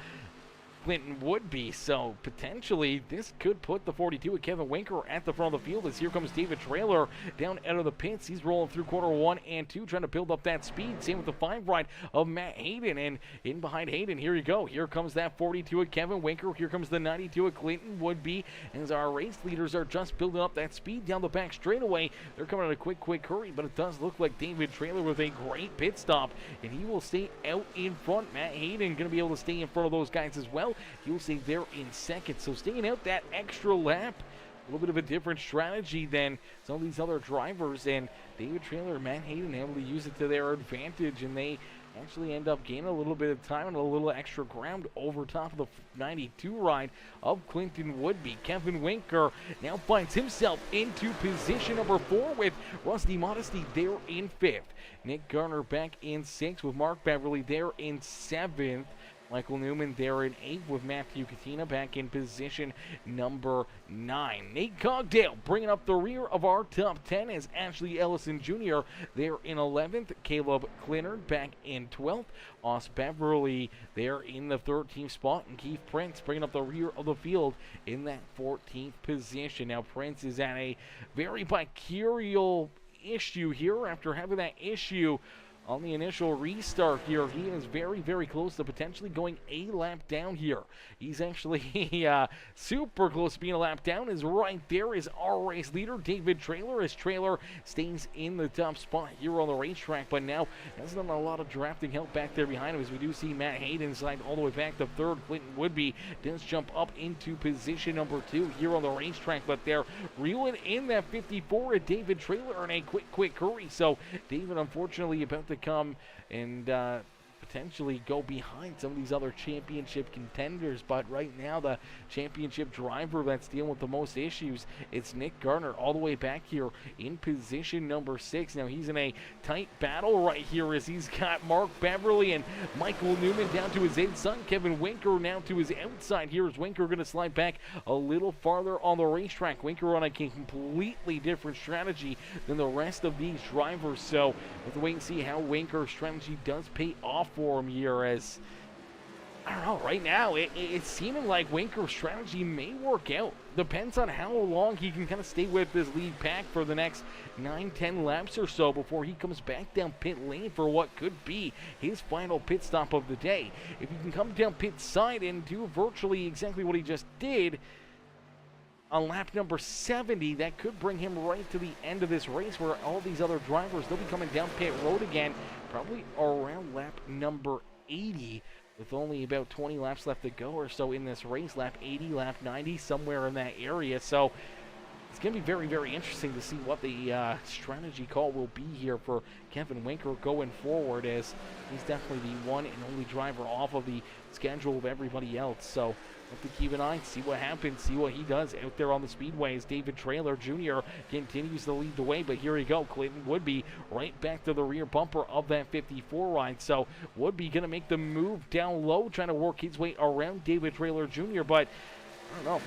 Clinton Woodby. So potentially this could put the 42 of Kevin Winker at the front of the field, as here comes David Trailer down out of the pits. He's rolling through quarter 1 and 2, trying to build up that speed. Same with the 5 ride of Matt Hayden, and in behind Hayden, here you go. Here comes that 42 of Kevin Winker. Here comes the 92 of Clinton Woodby, as our race leaders are just building up that speed down the back straightaway. They're coming in a quick hurry, but it does look like David Trailer with a great pit stop, and he will stay out in front. Matt Hayden going to be able to stay in front of those guys as well. He'll stay there in second. So staying out that extra lap, a little bit of a different strategy than some of these other drivers. And David Trailer and Matt Hayden able to use it to their advantage, and they actually end up gaining a little bit of time and a little extra ground over top of the 92 ride of Clinton Woodby. Kevin Winker now finds himself into position number 4 with Rusty Modesty there in 5th. Nick Garner back in 6th with Mark Beverly there in 7th. Michael Newman there in 8th with Matthew Katina back in position number 9. Nate Cogdale bringing up the rear of our top 10 as Ashley Ellison Jr. there in 11th. Caleb Clinard back in 12th. Haas Beverly there in the 13th spot. And Keith Prince bringing up the rear of the field in that 14th position. Now Prince is at a very mercurial issue here after having that issue on the initial restart here. He is very close to potentially going a lap down here. He's actually super close to being a lap down. Is right there is our race leader, David Trailer, as Trailer stays in the top spot here on the racetrack, but now has done a lot of drafting help back there behind him, as we do see Matt Hayden slide all the way back to 3rd. Clinton Woodby does jump up into position number 2 here on the racetrack, but they're reeling in that 54 at David Trailer in a quick hurry. So David unfortunately about to come and potentially go behind some of these other championship contenders. But right now, the championship driver that's dealing with the most issues, it's Nick Garner, all the way back here in position number 6. Now he's in a tight battle right here as he's got Mark Beverly and Michael Newman down to his inside. Kevin Winker now to his outside. Here is Winker going to slide back a little farther on the racetrack. Winker on a completely different strategy than the rest of these drivers, so we'll have to wait and see how Winker's strategy does pay off for him here, as I don't know, right now it's seeming like Winker's strategy may work out. Depends on how long he can kind of stay with this lead pack for the next 9-10 laps or so before he comes back down pit lane for what could be his final pit stop of the day. If he can come down pit side and do virtually exactly what he just did on lap number 70, that could bring him right to the end of this race, where all these other drivers, they'll be coming down pit road again, probably around lap number 80, with only about 20 laps left to go or so in this race. Lap 80, lap 90, somewhere in that area. So it's going to be very, very interesting to see what the strategy call will be here for Kevin Winker going forward, as he's definitely the one and only driver off of the schedule of everybody else. So have to keep an eye, see what happens, see what he does out there on the speedway as David Traylor Jr. continues to lead the way. But here we go, Clinton Woodby right back to the rear bumper of that 54 ride. So Woodby going to make the move down low, trying to work his way around David Traylor Jr. But I don't know.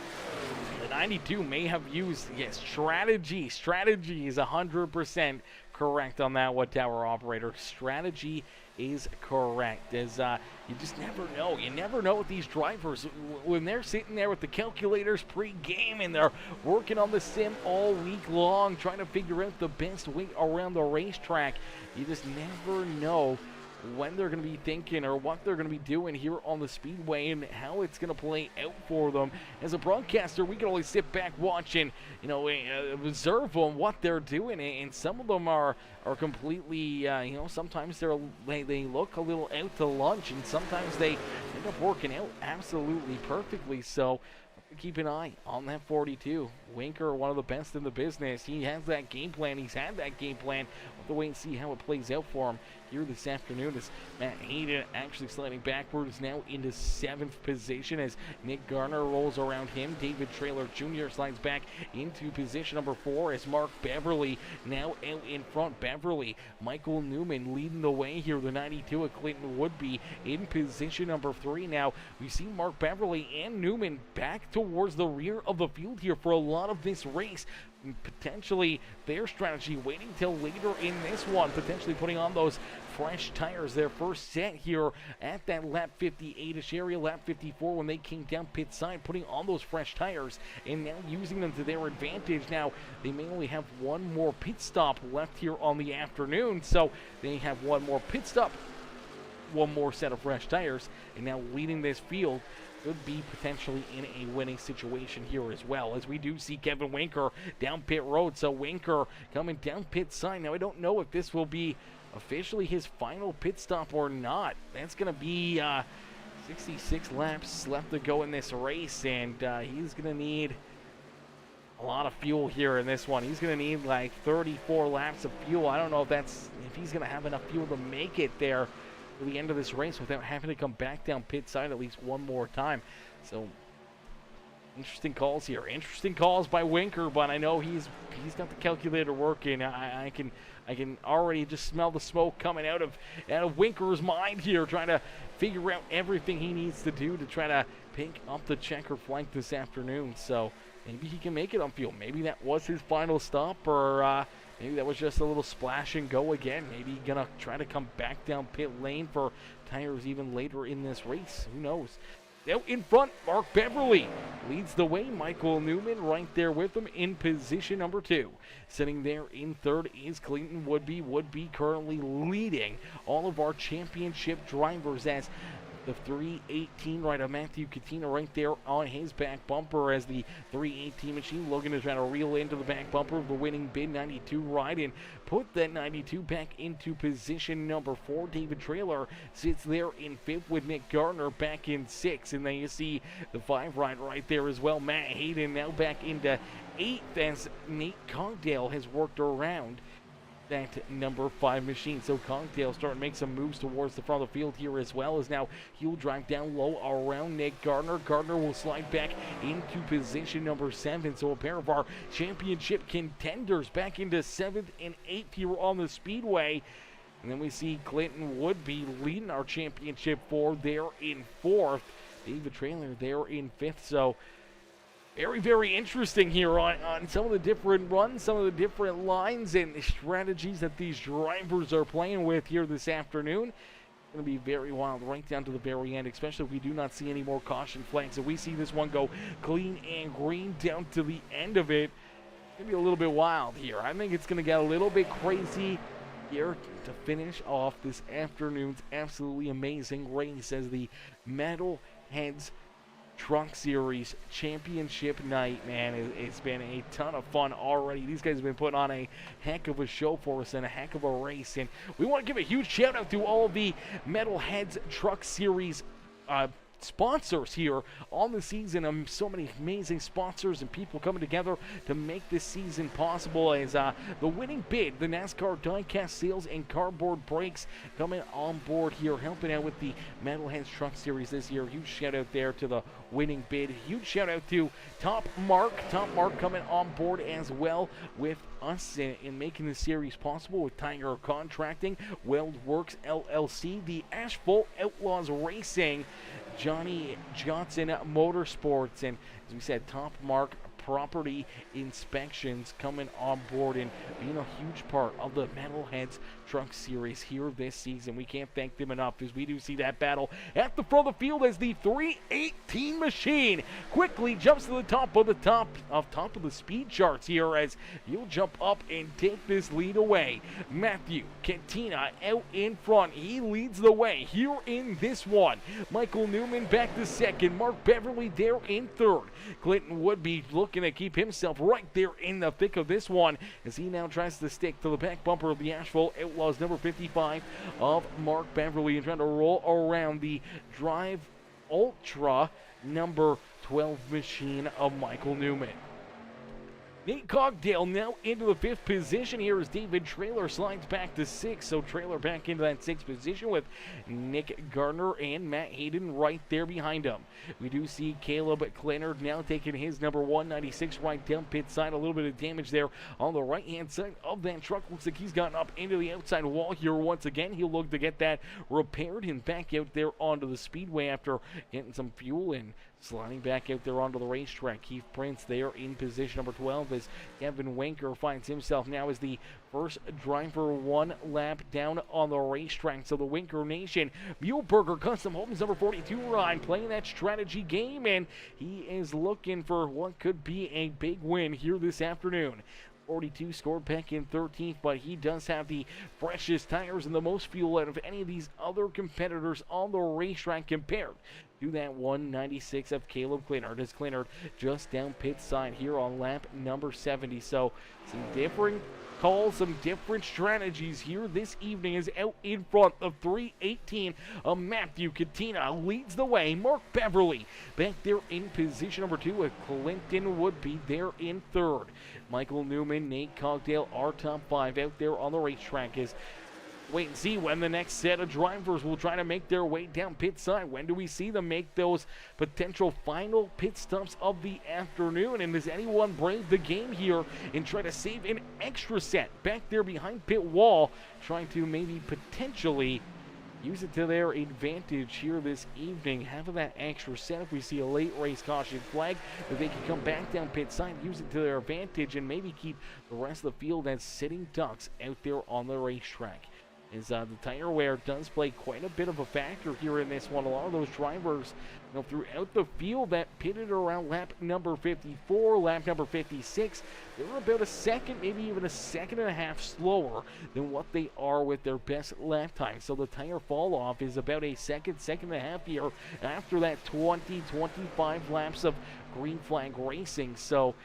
The 92 may have used, yes, strategy. Strategy is 100% correct on that one, tower operator. Strategy is correct, as you just never know. You never know with these drivers when they're sitting there with the calculators pre-game and they're working on the sim all week long, trying to figure out the best way around the racetrack. You just never know when they're going to be thinking or what they're going to be doing here on the speedway and how it's going to play out for them. As a broadcaster, we can only sit back, watch, and observe on what they're doing, and some of them are completely sometimes they look a little out to lunch, and sometimes they end up working out absolutely perfectly. So keep an eye on that 42. Winker, one of the best in the business. He has that game plan. He's had that game plan. We'll have to wait and see how it plays out for him here this afternoon, as Matt Hayden actually sliding backwards now into 7th position as Nick Garner rolls around him. David Traylor Jr. slides back into position number 4 as Mark Beverly now out in front. Beverly, Michael Newman leading the way here. The 92 of Clinton Woodby in position number 3. Now we see Mark Beverly and Newman back towards the rear of the field here for a lot of this race. Potentially their strategy waiting till later in this one, potentially putting on those fresh tires, their first set here at that lap 58ish area, lap 54 when they came down pit side, putting on those fresh tires and now using them to their advantage. Now they may only have one more pit stop left here on the afternoon, so they have one more pit stop, one more set of fresh tires, and now leading this field could be potentially in a winning situation here as well, as we do see Kevin Winker down pit road. So Winker coming down pit side. Now I don't know if this will be officially his final pit stop or not. That's going to be 66 laps left to go in this race, and he's going to need a lot of fuel here in this one. He's going to need like 34 laps of fuel. I don't know if he's going to have enough fuel to make it there to the end of this race without having to come back down pit side at least one more time. So interesting calls here. Interesting calls by Winker, but I know he's got the calculator working. I can already just smell the smoke coming out of Winker's mind here, trying to figure out everything he needs to do to try to pick up the checker flank this afternoon. So maybe he can make it on fuel. Maybe that was his final stop, or maybe that was just a little splash and go again. Maybe he's gonna try to come back down pit lane for tires even later in this race. Who knows? Out in front, Mark Beverly leads the way. Michael Newman right there with him in position number 2. Sitting there in 3rd is Clinton Woodby. Woodby currently leading all of our championship drivers, as the 318 rider Matthew Katina right there on his back bumper, as the 318 machine looking to try to reel into the back bumper of the winning bid 92 ride and put that 92 back into position number 4. David Traylor sits there in 5th with Nick Garner back in 6th, and then you see the 5 ride right there as well. Matt Hayden now back into 8th as Nate Cogdale has worked around that number 5 machine. So Cogdale starting to make some moves towards the front of the field here, as well as now he'll drive down low around Nick Gardner. Gardner will slide back into position number 7. So a pair of our championship contenders back into 7th and 8th here on the Speedway. And then we see Clinton Woodby leading our championship 4 there in 4th. David Traylor there in 5th. So very, very interesting here on some of the different runs, some of the different lines and strategies that these drivers are playing with here this afternoon. It's going to be very wild right down to the very end, especially if we do not see any more caution flags. So we see this one go clean and green down to the end of it. It's going to be a little bit wild here. I think it's going to get a little bit crazy here to finish off this afternoon's absolutely amazing race as the Metalheads Truck Series Championship night. Man, it's been a ton of fun already. These guys have been putting on a heck of a show for us and a heck of a race. And we want to give a huge shout out to all of the Metalheads Truck Series sponsors here on the season. So many amazing sponsors and people coming together to make this season possible, as the winning bid, the NASCAR Diecast Sales and Cardboard Brakes, coming on board here, helping out with the Metalheads Truck Series this year. Huge shout out there to the winning bid. Huge shout out to TopMark. TopMark coming on board as well with us in making the series possible, with Tyger Contracting, Weld Works LLC, the Asphalt, Outlaws Racing, Johnny Johnson Motorsports, and as we said, TopMark Property Inspections coming on board and being a huge part of the Metalheads Truck Series here this season. We can't thank them enough, as we do see that battle at the front of the field as the 318 machine quickly jumps to the top of the speed charts here, as he'll jump up and take this lead away. Matthew Cantina out in front. He leads the way here in this one. Michael Newman back to second. Mark Beverly there in third. Clinton Woodby looking to keep himself right there in the thick of this one, as he now tries to stick to the back bumper of the Asphalt Outlaws number 55 of Mark Beverly, and trying to roll around the Drive Ultra number 12 machine of Michael Newman. Nate Cogdale now into the 5th position here as David Traylor slides back to 6th. So Traylor back into that 6th position with Nick Gardner and Matt Hayden right there behind him. We do see Caleb Clennard now taking his number 196 right down pit side. A little bit of damage there on the right-hand side of that truck. Looks like he's gotten up into the outside wall here once again. He'll look to get that repaired and back out there onto the speedway after getting some fuel and sliding back out there onto the racetrack. Keith Prince there in position number 12 as Kevin Winker finds himself now as the first driver 1 lap down on the racetrack. So the Winker Nation, Muehlberger Custom Homes number 42 Ryan playing that strategy game, and he is looking for what could be a big win here this afternoon. 42 scored back in 13th, but he does have the freshest tires and the most fuel out of any of these other competitors on the racetrack compared to that 196 of Caleb Clennard. As Clennard just down pit side here on lap number 70. So some different calls, some different strategies here this evening, is out in front of 318. Matthew Katina leads the way. Mark Beverly back there in position number 2 with Clinton Woodby there in third. Michael Newman, Nate Cogdale, our top 5 out there on the racetrack. Is wait and see when the next set of drivers will try to make their way down pit side. When do we see them make those potential final pit stops of the afternoon? And does anyone brave the game here and try to save an extra set back there behind pit wall, trying to maybe potentially use it to their advantage here this evening? Having that extra set, if we see a late race caution flag, that they can come back down pit side, use it to their advantage, and maybe keep the rest of the field as sitting ducks out there on the racetrack. Is the tire wear does play quite a bit of a factor here in this one. A lot of those drivers, throughout the field that pitted around lap number 54, lap number 56, they're about a second, maybe even a second and a half slower than what they are with their best lap time. So the tire fall off is about a second and a half here after that 20-25 laps of green flag racing. So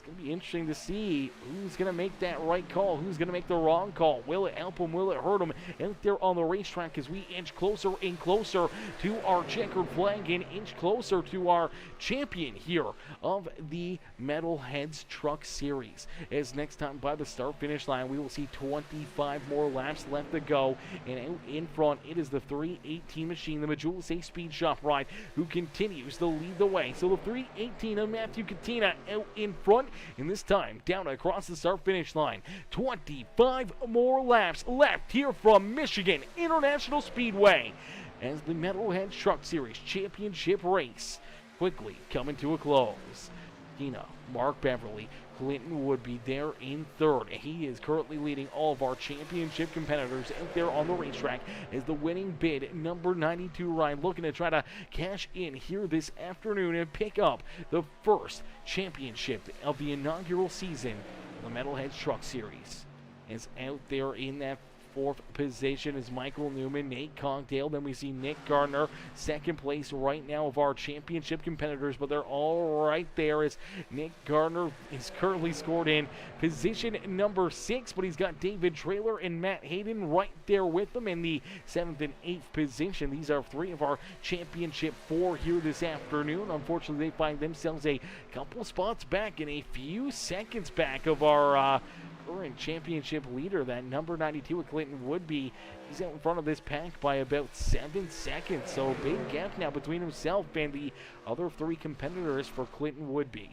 going to be interesting to see who's going to make that right call, who's going to make the wrong call. Will it help him? Will it hurt him? Out there on the racetrack as we inch closer and closer to our checkered flag and inch closer to our champion here of the Metalheads Truck Series. As next time by the start-finish line, we will see 25 more laps left to go. And out in front, it is the 318 machine, the Majula Speed Shop Ride, who continues to lead the way. So the 318 of Matthew Katina out in front, and this time down across the start-finish line. 25 more laps left here from Michigan International Speedway as the Metalheads Truck Series Championship race quickly coming to a close. Katina, Mark Beverly, Clinton Woodby there in third. He is currently leading all of our championship competitors out there on the racetrack as the winning bid, number 92 Ryan, looking to try to cash in here this afternoon and pick up the first championship of the inaugural season of the Metalheads Truck Series. Is out there in that fourth position is Michael Newman, Nate Cogdale. Then we see Nick Gardner, second place right now of our championship competitors, but they're all right there as Nick Gardner is currently scored in position number 6, but he's got David Traylor and Matt Hayden right there with them in the 7th and 8th position. These are 3 of our championship 4 here this afternoon. Unfortunately, they find themselves a couple spots back and a few seconds back of our current championship leader, that number 92 of Clinton Woodby. He's out in front of this pack by about 7 seconds, so a big gap now between himself and the other 3 competitors for Clinton Woodby.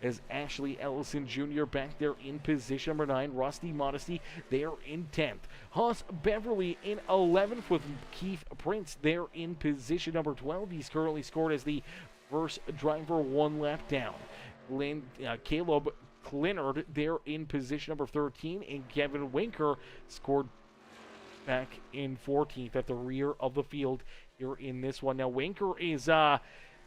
As Ashley Ellison Jr. back there in position number 9, Rusty Modesty there in 10th. Haas Beverly in 11th with Keith Prince there in position number 12. He's currently scored as the first driver 1 lap down. Caleb Clinard there in position number 13, and Kevin Winker scored back in 14th at the rear of the field here in this one. Now Winker is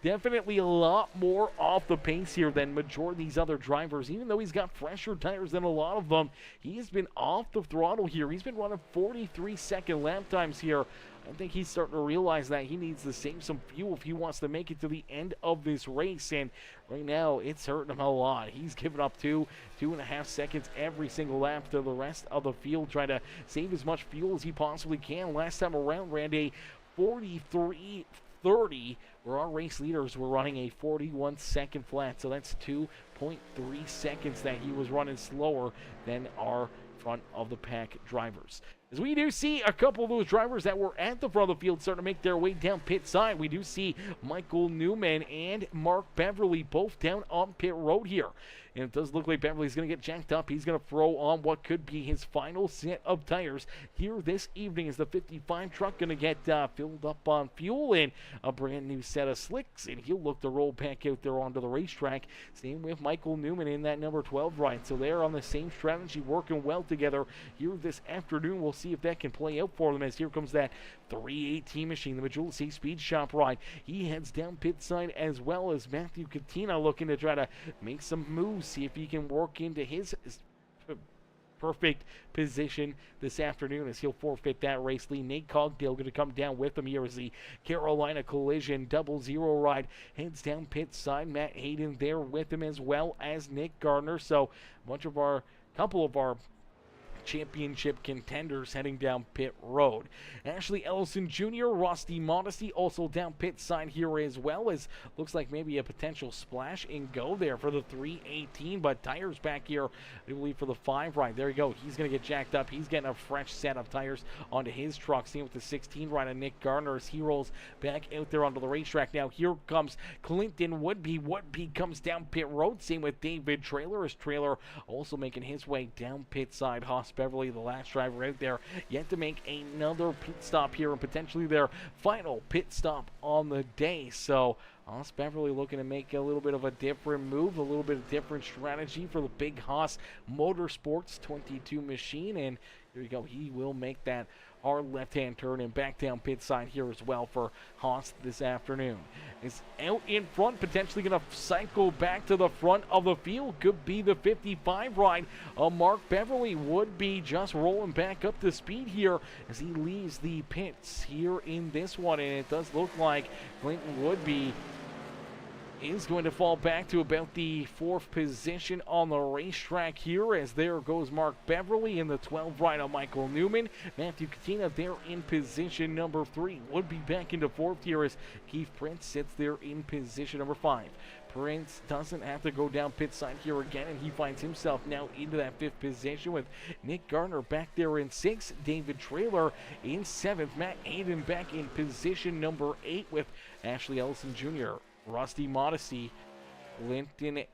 definitely a lot more off the pace here than majority of these other drivers. Even though he's got fresher tires than a lot of them, he has been off the throttle here. He's been running 43-second lap times here. I think he's starting to realize that he needs to save some fuel if he wants to make it to the end of this race, and right now it's hurting him a lot. He's given up 2.5 seconds every single lap to the rest of the field, trying to save as much fuel as he possibly can. Last time around ran a 43.30, where our race leaders were running a 41-second flat, so that's 2.3 seconds that he was running slower than our front of the pack drivers. As we do see a couple of those drivers that were at the front of the field starting to make their way down pit side. We do see Michael Newman and Mark Beverly both down on pit road here. And it does look like Beverly's going to get jacked up. He's going to throw on what could be his final set of tires here this evening. Is the 55 truck going to get filled up on fuel and a brand new set of slicks, and he'll look to roll back out there onto the racetrack. Same with Michael Newman in that number 12 ride. So they're on the same strategy, working well together here this afternoon. We'll see if that can play out for them, as here comes that 318 machine, the Majula Speed Shop Ride. He heads down pit side, as well as Matthew Katina looking to try to make some moves, see if he can work into his perfect position this afternoon as he'll forfeit that race lead. Nate Cogdale going to come down with him here as the Carolina Collision 00 ride heads down pit side. Matt Hayden there with him, as well as Nick Gardner. So couple of our championship contenders heading down pit road. Ashley Ellison Jr., Rusty Modesty also down pit side here, as well as looks like maybe a potential splash and go there for the 318, but tires back here, I believe, for the 5 ride. There you go. He's going to get jacked up. He's getting a fresh set of tires onto his truck. Same with the 16 ride of Nick Gardner as he rolls back out there onto the racetrack. Now here comes Clinton Woodby. Woodby comes down pit road. Same with David Traylor, as Traylor also making his way down pit side. Haas Beverly, the last driver out there, yet to make another pit stop here, and potentially their final pit stop on the day. So Haas Beverly looking to make a little bit of a different move, a little bit of different strategy for the big Haas Motorsports 22 machine, and here you go. He will make that hard left-hand turn and back down pit side here as well for Haas this afternoon. Is out in front, potentially going to cycle back to the front of the field. Could be the 55 ride. Mark Beverly would be just rolling back up to speed here as he leaves the pits here in this one, and it does look like Clinton Woodby is going to fall back to about the 4th position on the racetrack here, as there goes Mark Beverly in the 12 rider Michael Newman. Matthew Katina there in position number 3. Would be back into 4th here as Keith Prince sits there in position number 5. Prince doesn't have to go down pit side here again, and he finds himself now into that 5th position with Nick Gardner back there in 6th, David Trailer in 7th, Matt Aiden back in position number 8 with Ashley Ellison Jr., Rusty Modesty, Clinton,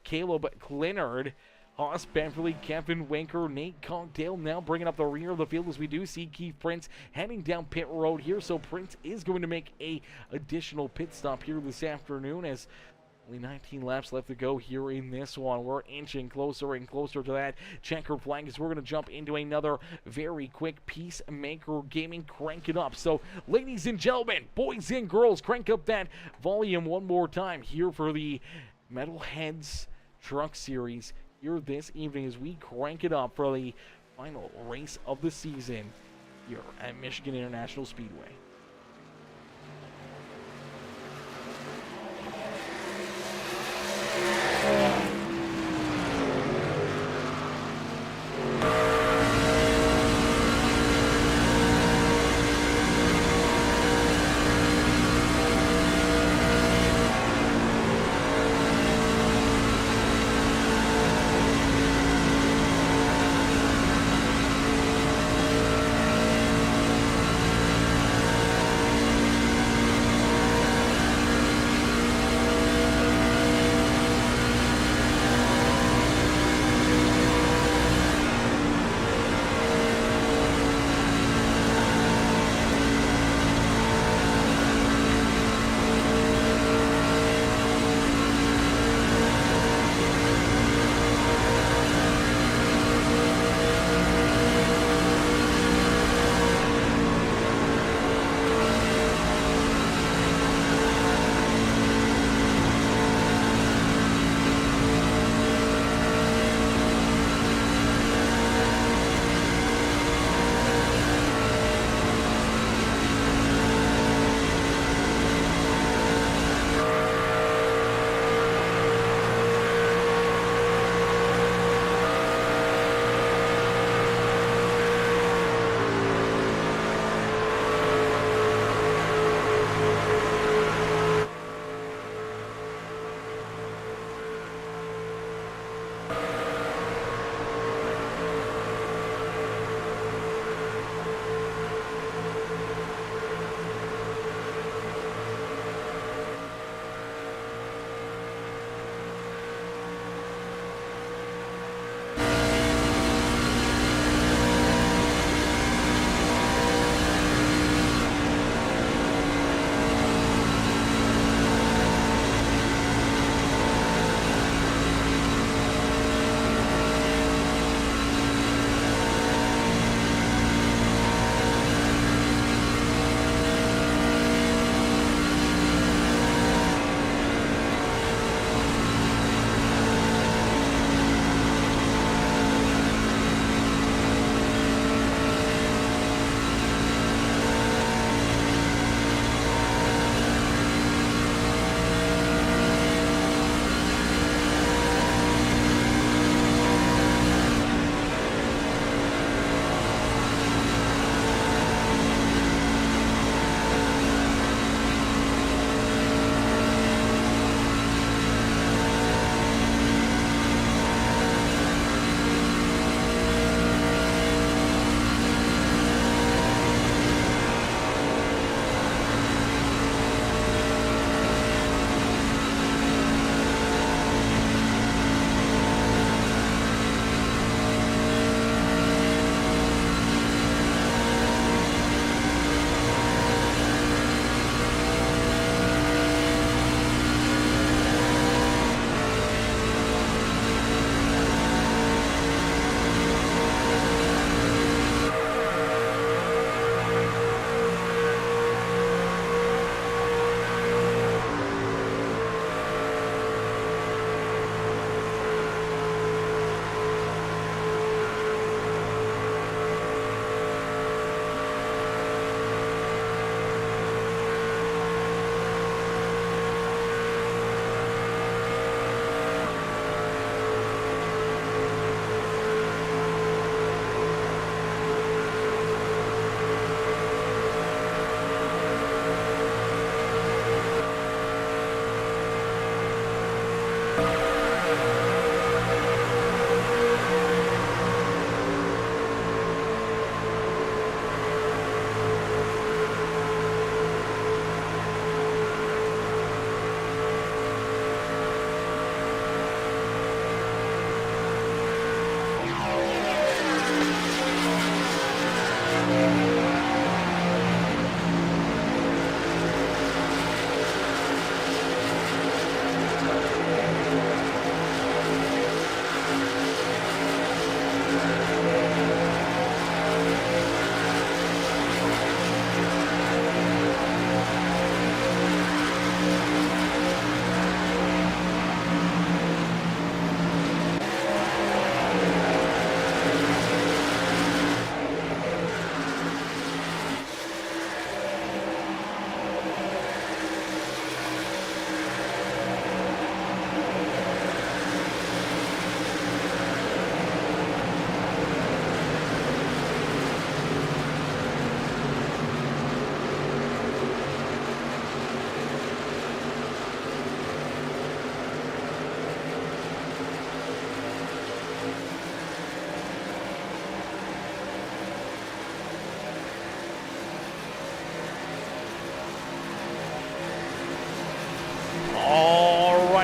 Caleb Clinard, Haas Beverly, Kevin Winker, Nate Cogdale now bringing up the rear of the field as we do see Keith Prince heading down pit road here. So Prince is going to make a additional pit stop here this afternoon as only 19 laps left to go here in this one. We're inching closer and closer to that checker flag as we're going to jump into another very quick Peacemaker Gaming Crank It Up. So, ladies and gentlemen, boys and girls, crank up that volume one more time here for the Metalheads Truck Series here this evening as we crank it up for the final race of the season here at Michigan International Speedway.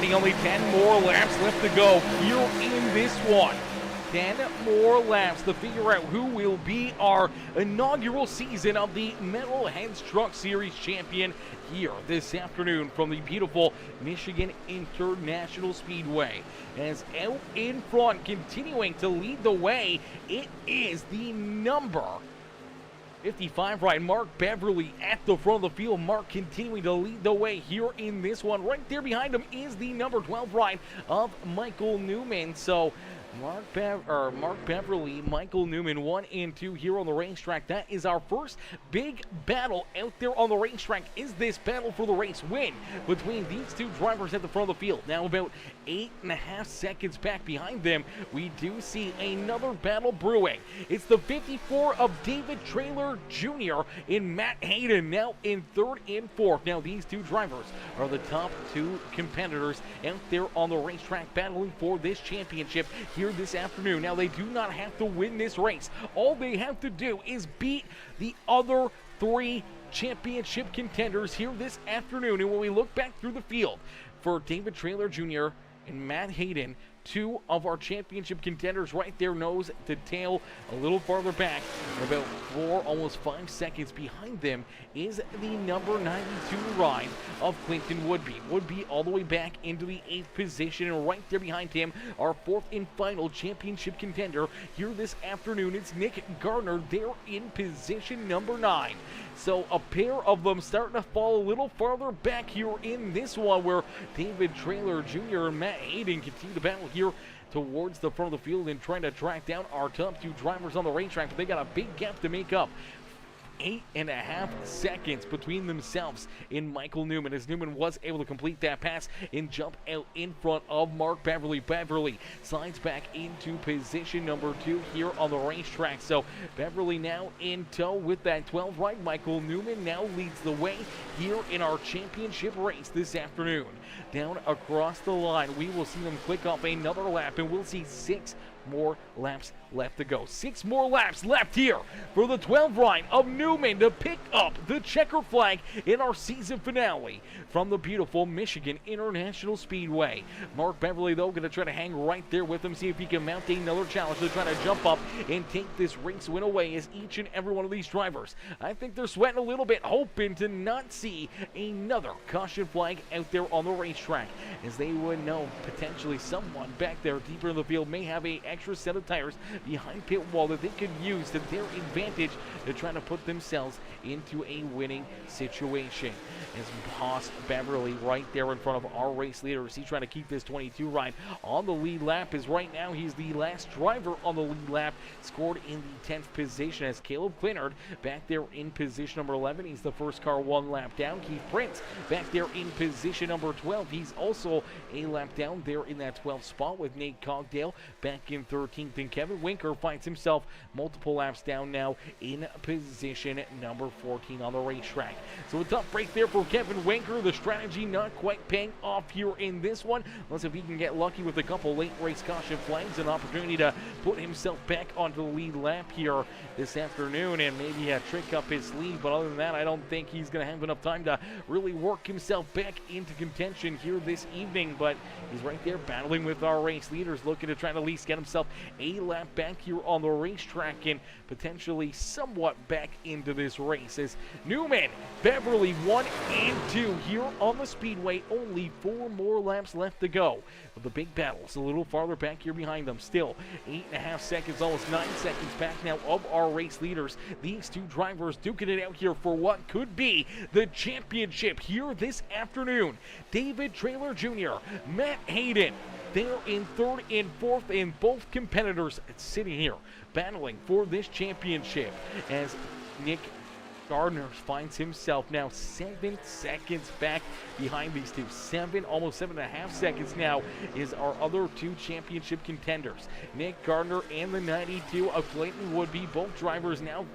Alrighty, only 10 more laps left to go here in this one. 10 more laps to figure out who will be our inaugural season of the Metalheads Truck Series champion here this afternoon from the beautiful Michigan International Speedway. As out in front, continuing to lead the way, it is the number 55 ride, Mark Beverly at the front of the field. Mark continuing to lead the way here in this one. Right there behind him is the number 12 ride of Michael Newman. So Mark Beverly, Michael Newman, 1 and 2 here on the racetrack. That is our first big battle out there on the racetrack. Is this battle for the race win between these two drivers at the front of the field? Now about 8.5 seconds back behind them, we do see another battle brewing. It's the 54 of David Traylor Jr. and Matt Hayden now in third and fourth. Now these two drivers are the top two competitors out there on the racetrack battling for this championship here this afternoon. Now they do not have to win this race. All they have to do is beat the other three championship contenders here this afternoon. And when we look back through the field for David Traylor Jr. and Matt Hayden, two of our championship contenders right there, nose to tail, a little farther back, about 4, almost 5 seconds behind them is the number 92 ride of Clinton Woodby. Woodby all the way back into the 8th position, and right there behind him, our 4th and final championship contender here this afternoon, it's Nick Gardner. They're in position number 9. So a pair of them starting to fall a little farther back here in this one, where David Traylor Jr. and Matt Hayden continue to battle here towards the front of the field and trying to track down our top two drivers on the racetrack. But they got a big gap to make up. 8.5 seconds between themselves in Michael Newman, as Newman was able to complete that pass and jump out in front of Mark Beverly. Beverly slides back into position number 2 here on the racetrack. So Beverly now in tow with that 12 ride. Michael Newman now leads the way here in our championship race this afternoon. Down across the line, we will see them click off another lap, and we'll see 6 more laps left to go. 6 more laps left here for the 12 ride of Newman to pick up the checkered flag in our season finale from the beautiful Michigan International Speedway. Mark Beverly, though, going to try to hang right there with him, see if he can mount another challenge to try to jump up and take this race win away, as each and every one of these drivers, I think they're sweating a little bit, hoping to not see another caution flag out there on the racetrack, as they would know potentially someone back there deeper in the field may have a extra set of tires behind pit wall that they could use to their advantage to try to put themselves into a winning situation. As Haas Beverly right there in front of our race leaders, he's trying to keep this 22 ride on the lead lap, as right now he's the last driver on the lead lap, scored in the 10th position, as Caleb Clinard back there in position number 11. He's the first car 1 lap down. Keith Prince back there in position number 12. He's also a lap down there in that 12th spot, with Nate Cogdale back in 13th, and Kevin Winker finds himself multiple laps down now in position number 14 on the racetrack. So a tough break there for Kevin Winker. The strategy not quite paying off here in this one. Let's see if he can get lucky with a couple late race caution flags, an opportunity to put himself back onto the lead lap here this afternoon and maybe trick up his sleeve. But other than that, I don't think he's going to have enough time to really work himself back into contention here this evening. But he's right there battling with our race leaders, looking to try to at least get himself a lap back here on the racetrack and potentially somewhat back into this race, as Newman, Beverly 1 and 2 here on the speedway. Only 4 more laps left to go. But the big battle's a little farther back here behind them. Still 8.5 seconds, almost 9 seconds back now of our race leaders. These two drivers duking it out here for what could be the championship here this afternoon. David Traylor Jr., Matt Hayden, they're in 3rd and 4th, and both competitors sitting here battling for this championship, as Nick Gardner finds himself now 7 seconds back behind these two. Almost 7.5 seconds now is our other two championship contenders, Nick Gardner and the 92 of Clayton Woodby. Both drivers now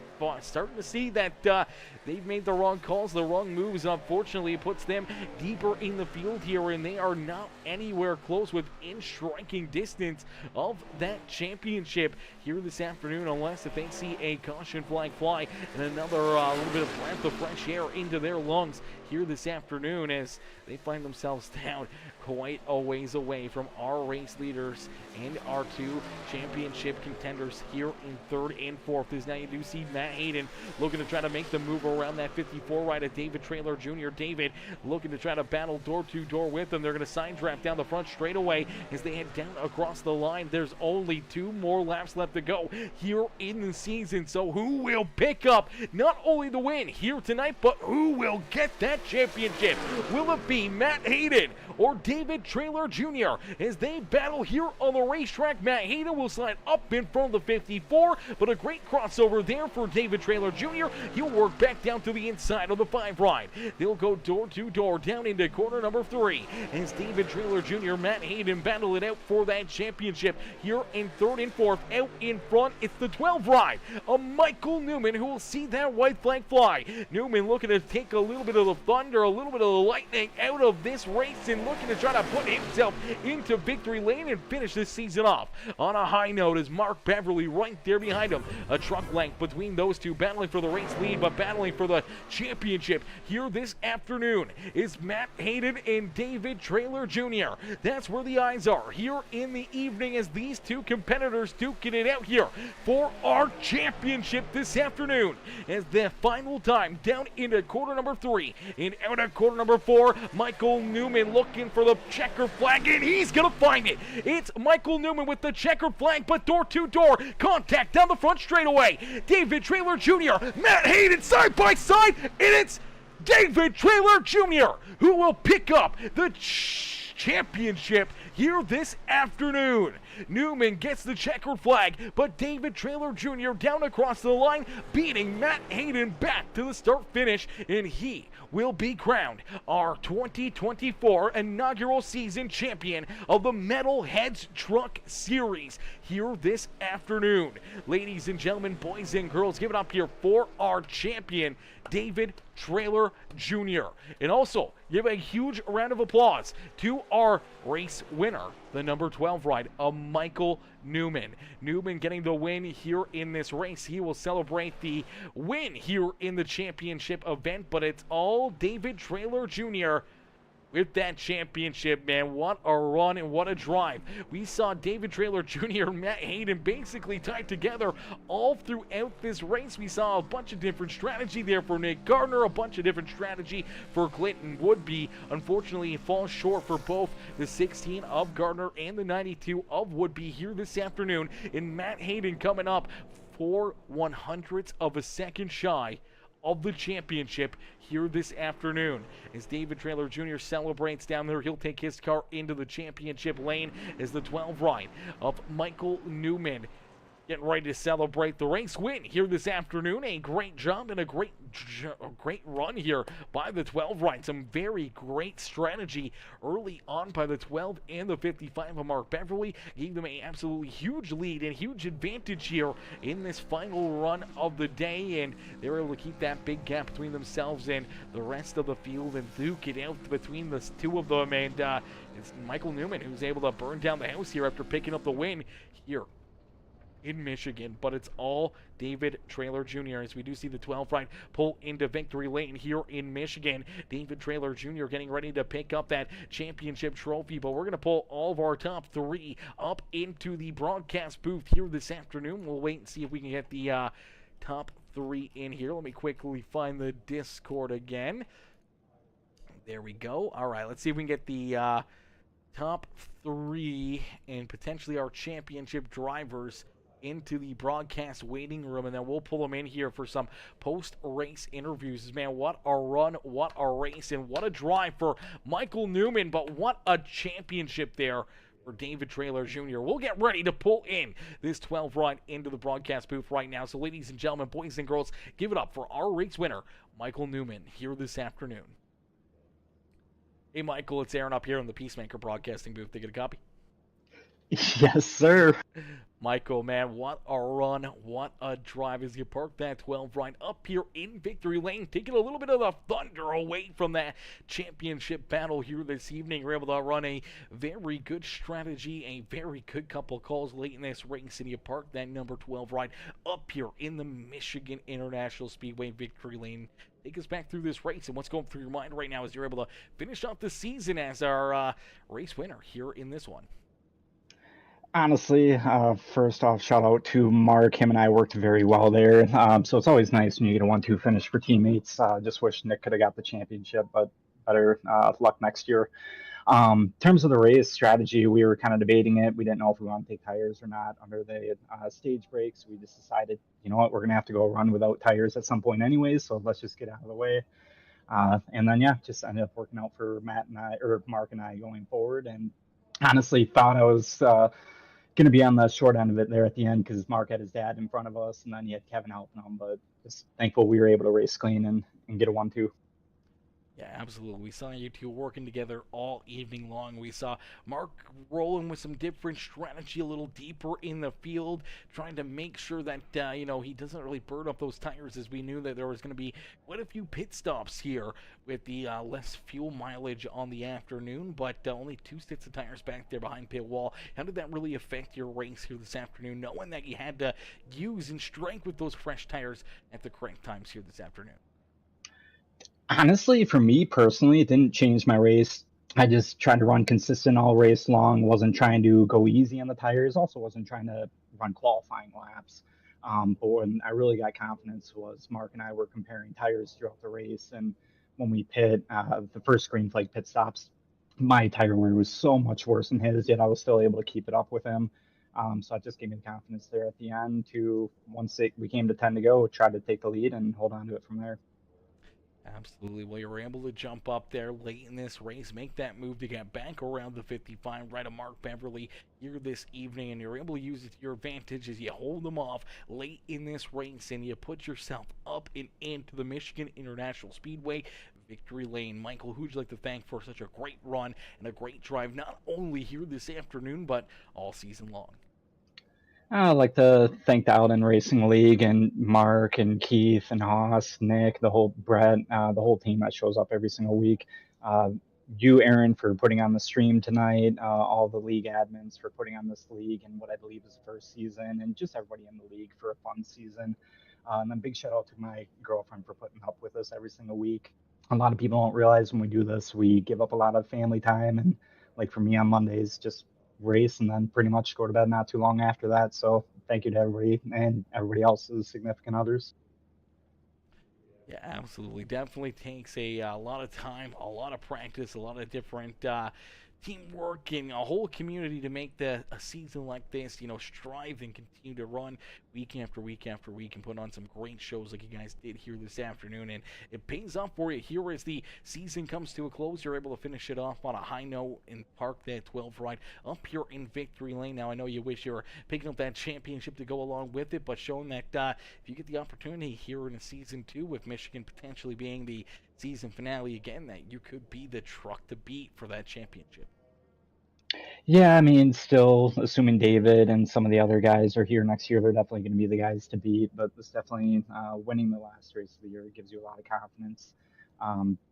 starting to see that they've made the wrong calls, the wrong moves. Unfortunately, it puts them deeper in the field here, and they are not anywhere close within striking distance of that championship here this afternoon, unless if they see a caution flag fly and another little bit of breath of fresh air into their lungs here this afternoon as they find themselves down quite a ways away from our race leaders and our two championship contenders here in third and fourth. As now you do see Matt Hayden looking to try to make the move around that 54 right at David Traylor Jr. David looking to try to battle door to door with them. They're going to side draft down the front straightaway as they head down across the line. There's only 2 more laps left to go here in the season. So who will pick up not only the win here tonight, but who will get that championship? Will it be Matt Hayden or David Traylor Jr. as they battle here on the racetrack? Matt Hayden will slide up in front of the 54, but a great crossover there for David Traylor Jr. He'll work back down to the inside of the 5 ride. They'll go door to door down into corner number 3 as David Traylor Jr. Matt Hayden battle it out for that championship here in third and fourth. Out in front, it's the 12 ride of Michael Newman who will see that white flag fly. Newman looking to take a little bit of the thunder, a little bit of the lightning out of this race and looking to try to put himself into victory lane and finish this season off on a high note as Mark Beverly right there behind him. A truck length between those two battling for the race lead, but battling for the championship here this afternoon is Matt Hayden and David Traylor Jr. That's where the eyes are here in the evening as these two competitors duking it out here for our championship this afternoon. As the final time down into quarter number 3 and out of quarter number 4, Michael Newman looking for the checkered flag and he's gonna find it. It's Michael Newman with the checkered flag, but door to door contact down the front straightaway. David Traylor Jr., Matt Hayden side by side, and it's David Traylor Jr. who will pick up the championship here this afternoon. Newman gets the checkered flag, but David Traylor Jr. down across the line, beating Matt Hayden back to the start finish, and he will be crowned our 2024 inaugural season champion of the Metalheads Truck Series here this afternoon. Ladies and gentlemen, boys and girls, give it up here for our champion, David Traylor Jr. And also, give a huge round of applause to our race winner, the number 12 ride of Michael Newman. Newman getting the win here in this race. He will celebrate the win here in the championship event, but it's all David Traylor Jr. with that championship, man. What a run and what a drive. We saw David Traylor Jr. and Matt Hayden basically tied together all throughout this race. We saw a bunch of different strategy there for Nick Gardner, a bunch of different strategy for Clinton Woodby. Unfortunately, it falls short for both the 16 of Gardner and the 92 of Woodby here this afternoon. And Matt Hayden coming up 4/100ths of a second shy of the championship here this afternoon. As David Traylor Jr. celebrates down there, he'll take his car into the championship lane as the 12 ride of Michael Newman getting ready to celebrate the race win here this afternoon. A great job and a great run here by the 12 ride. Some very great strategy early on by the 12 and the 55 of Mark Beverly. Gave them an absolutely huge lead and huge advantage here in this final run of the day, and they were able to keep that big gap between themselves and the rest of the field and duke it out between the two of them. And it's Michael Newman who's able to burn down the house here after picking up the win here in Michigan, but it's all David Traylor Jr. as we do see the 12 ride pull into victory lane here in Michigan. David Traylor Jr. getting ready to pick up that championship trophy, but we're going to pull all of our top 3 up into the broadcast booth here this afternoon. We'll wait and see if we can get the top 3 in here. Let me quickly find the Discord again. There we go. All right, let's see if we can get the top 3 and potentially our championship drivers into the broadcast waiting room, and then we'll pull them in here for some post-race interviews. Man, what a run, what a race, and what a drive for Michael Newman, but what a championship there for David Traylor Jr. We'll get ready to pull in this 12 ride into the broadcast booth right now. So ladies and gentlemen, boys and girls, give it up for our race winner, Michael Newman, here this afternoon. Hey Michael, it's Aaron up here in the Peacemaker broadcasting booth. They get a copy? Yes, sir. Michael, man, what a run, what a drive as you park that 12 right up here in Victory Lane, taking a little bit of the thunder away from that championship battle here this evening. You're able to run a very good strategy, a very good couple of calls late in this race, and you park that number 12 right up here in the Michigan International Speedway Victory Lane. Take us back through this race and what's going through your mind right now as you're able to finish off the season as our race winner here in this one. Honestly, first off, shout out to Mark. Him and I worked very well there. So it's always nice when you get a 1-2 finish for teammates. Just wish Nick could have got the championship, but better luck next year. In terms of the race strategy, we were kind of debating it. We didn't know if we want to take tires or not under the stage breaks. We just decided, you know what, we're going to have to go run without tires at some point anyways, so let's just get out of the way. And then, yeah, just ended up working out for Matt and I, or Mark and I going forward. And honestly, thought I was going to be on the short end of it there at the end because Mark had his dad in front of us, and then he had Kevin helping him. But just thankful we were able to race clean and get a 1-2. Yeah, absolutely. We saw you two working together all evening long. We saw Mark rolling with some different strategy a little deeper in the field, trying to make sure that, he doesn't really burn up those tires, as we knew that there was going to be quite a few pit stops here with the less fuel mileage on the afternoon, but only 2 sets of tires back there behind pit wall. How did that really affect your race here this afternoon, knowing that you had to use and strike with those fresh tires at the correct times here this afternoon? Honestly, for me personally, it didn't change my race. I just tried to run consistent all race long. Wasn't trying to go easy on the tires. Also, wasn't trying to run qualifying laps. But when I really got confidence was Mark and I were comparing tires throughout the race, and when we pit the first green flag pit stops, my tire wear was so much worse than his. Yet I was still able to keep it up with him. So that just gave me the confidence there at the end to once we came to 10 to go, try to take the lead and hold on to it from there. Absolutely. Well, you were able to jump up there late in this race, make that move to get back around the 55, right of Mark Beverly here this evening, and you're able to use it to your advantage as you hold them off late in this race, and you put yourself up and into the Michigan International Speedway victory lane. Michael, who'd you like to thank for such a great run and a great drive, not only here this afternoon, but all season long? I'd like to thank the Alden Racing League and Mark and Keith and Haas, Nick, the whole Brett, the whole team that shows up every single week. Uh, you, Aaron, for putting on the stream tonight, all the league admins for putting on this league and what I believe is the first season, and just everybody in the league for a fun season. And then big shout out to my girlfriend for putting up with us every single week. A lot of people don't realize when we do this, we give up a lot of family time. And like for me on Mondays, just race and then pretty much go to bed not too long after that. So thank you to everybody and everybody else's significant others. Yeah, absolutely. Definitely takes a lot of time, a lot of practice, a lot of different teamwork, and a whole community to make a season like this, strive and continue to run week after week after week and put on some great shows like you guys did here this afternoon. And it pays off for you here as the season comes to a close. You're able to finish it off on a high note and park that 12 ride up here in Victory Lane. Now, I know you wish you were picking up that championship to go along with it, but showing that if you get the opportunity here in a season 2 with Michigan potentially being the season finale again, that you could be the truck to beat for that championship. Yeah, I mean, still assuming David and some of the other guys are here next year, they're definitely going to be the guys to beat. But it's definitely winning the last race of the year gives you a lot of confidence.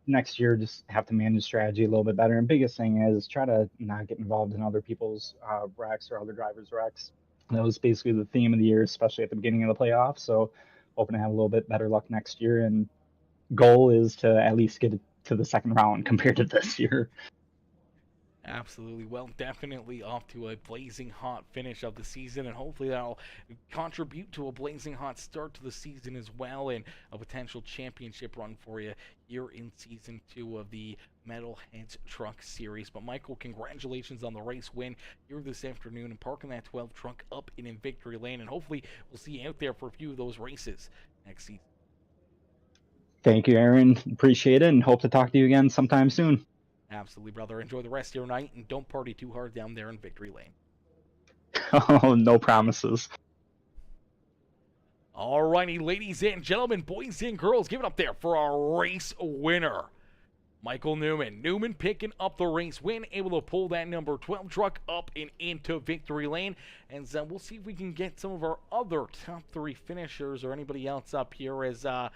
Next year, just have to manage strategy a little bit better. And biggest thing is try to not get involved in other people's wrecks or other drivers' wrecks. That was basically the theme of the year, especially at the beginning of the playoffs. So hoping to have a little bit better luck next year. And goal is to at least get to the second round compared to this year. Absolutely. Well, definitely off to a blazing hot finish of the season, and hopefully that'll contribute to a blazing hot start to the season as well, and a potential championship run for you here in season 2 of the Metalheads Truck Series. But Michael, congratulations on the race win here this afternoon and parking that 12 truck up in Victory Lane, and hopefully we'll see you out there for a few of those races next season. Thank you, Aaron. Appreciate it, and hope to talk to you again sometime soon. Absolutely, brother. Enjoy the rest of your night, and don't party too hard down there in Victory Lane. Oh, no promises. Alrighty, ladies and gentlemen, boys and girls, give it up there for our race winner, Michael Newman. Newman picking up the race win, able to pull that number 12 truck up and into victory lane. And we'll see if we can get some of our other top 3 finishers or anybody else up here as I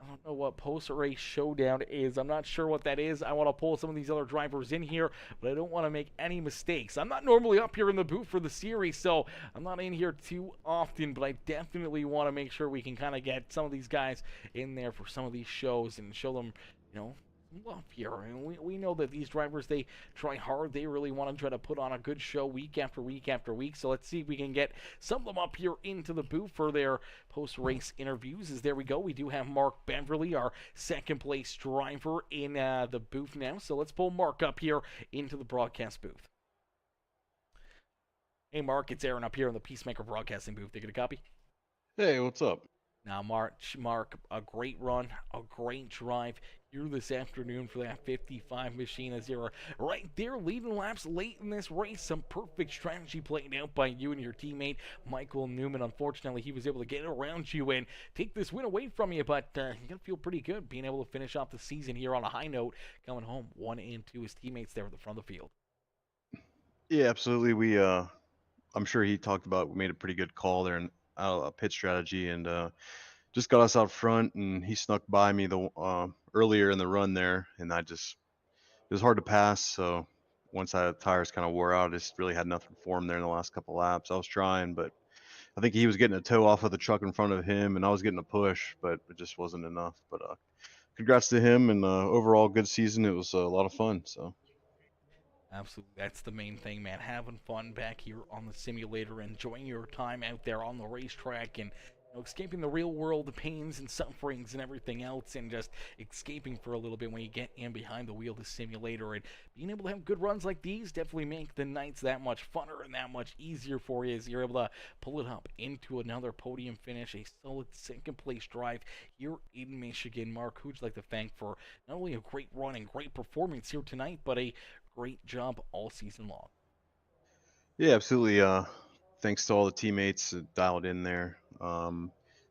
don't know what post-race showdown is. I'm not sure what that is. I want to pull some of these other drivers in here, but I don't want to make any mistakes. I'm not normally up here in the booth for the series, so I'm not in here too often, but I definitely want to make sure we can kind of get some of these guys in there for some of these shows and show them, you know, love here. And we know that these drivers, they try hard. They really want to try to put on a good show week after week after week. So let's see if we can get some of them up here into the booth for their post-race interviews. As there we go. We do have Mark Beverly, our second place driver, in the booth now. So let's pull Mark up here into the broadcast booth. Hey, Mark, it's Aaron up here in the Peacemaker Broadcasting booth. They get a copy? Hey, what's up? Now, Mark, a great run, a great drive here this afternoon for that 55 machine as you're right there leading laps late in this race. Some perfect strategy played out by you and your teammate, Michael Newman. Unfortunately, he was able to get around you and take this win away from you, but you're going to feel pretty good being able to finish off the season here on a high note, coming home 1 and 2. His teammates there at the front of the field. Yeah, absolutely. I'm sure he talked about we made a pretty good call there and pit strategy, and just got us out front. And he snuck by me earlier in the run there, and it was hard to pass. So once the tires kind of wore out, I just really had nothing for him there in the last couple laps. I was trying, but I think he was getting a toe off of the truck in front of him, and I was getting a push, but it just wasn't enough. But congrats to him, and overall good season. It was a lot of fun. So. Absolutely. That's the main thing, man. Having fun back here on the simulator, enjoying your time out there on the racetrack, and escaping the real world, the pains and sufferings and everything else, and just escaping for a little bit when you get in behind the wheel of the simulator. And being able to have good runs like these definitely make the nights that much funner and that much easier for you as you're able to pull it up into another podium finish, a solid second place drive here in Michigan. Mark, who'd you like to thank for not only a great run and great performance here tonight, but a great job all season long? Yeah, absolutely. Thanks to all the teammates that dialed in there.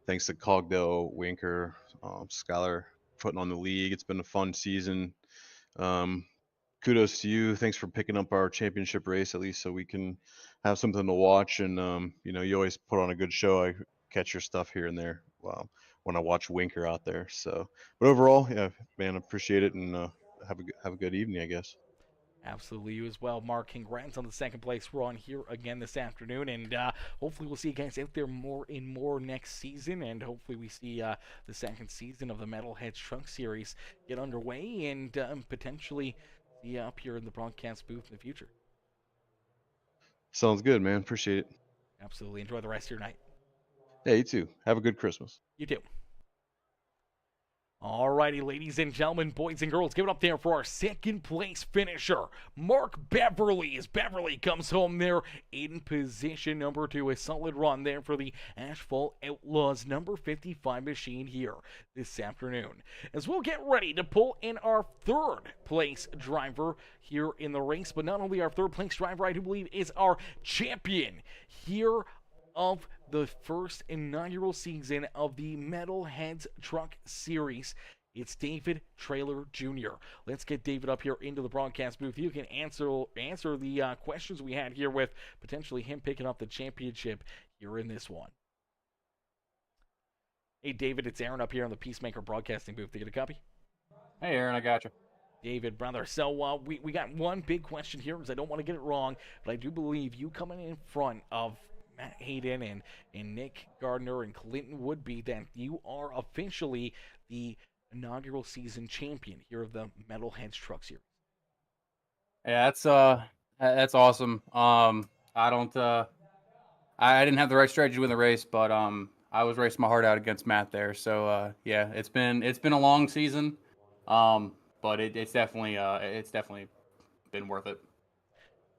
Thanks to Cogdell, Winker, Skylar putting on the league. It's been a fun season. Um, Kudos to you. Thanks for picking up our championship race, at least so we can have something to watch. And you always put on a good show. I catch your stuff here and there when I watch Winker out there. So, but overall, yeah, man, appreciate it, and have a good evening, I guess. Absolutely, you as well, Mark. Congrats on the second place run here again this afternoon, and hopefully we'll see you guys out there more and more next season, and hopefully we see the second season of the Metalheads Truck Series get underway, and potentially see you up here in the broadcast booth in the future. Sounds good, man. Appreciate it. Absolutely. Enjoy the rest of your night. Yeah, you too. Have a good Christmas. You too. Alrighty, ladies and gentlemen, boys and girls, give it up there for our second place finisher, Mark Beverly, as Beverly comes home there in position number 2. A solid run there for the Asphalt Outlaws number 55 machine here this afternoon. As we'll get ready to pull in our third place driver here in the race, but not only our third place driver, I do believe is our champion here of the first inaugural season of the Metalheads Truck Series. It's David Traylor Jr. Let's get David up here into the broadcast booth. You can answer the questions we had here with potentially him picking up the championship here in this one. Hey, David, it's Aaron up here in the Peacemaker Broadcasting booth. Did you get a copy? Hey, Aaron, I got you. David, brother. So we got one big question here because I don't want to get it wrong, but I do believe you coming in front of Matt Hayden and Nick Gardner and Clinton Woodby that you are officially the inaugural season champion here of the Metalheads Truck Series. Yeah, that's awesome. I didn't have the right strategy to win the race, but I was racing my heart out against Matt there. So yeah, it's been a long season, but it's definitely been worth it.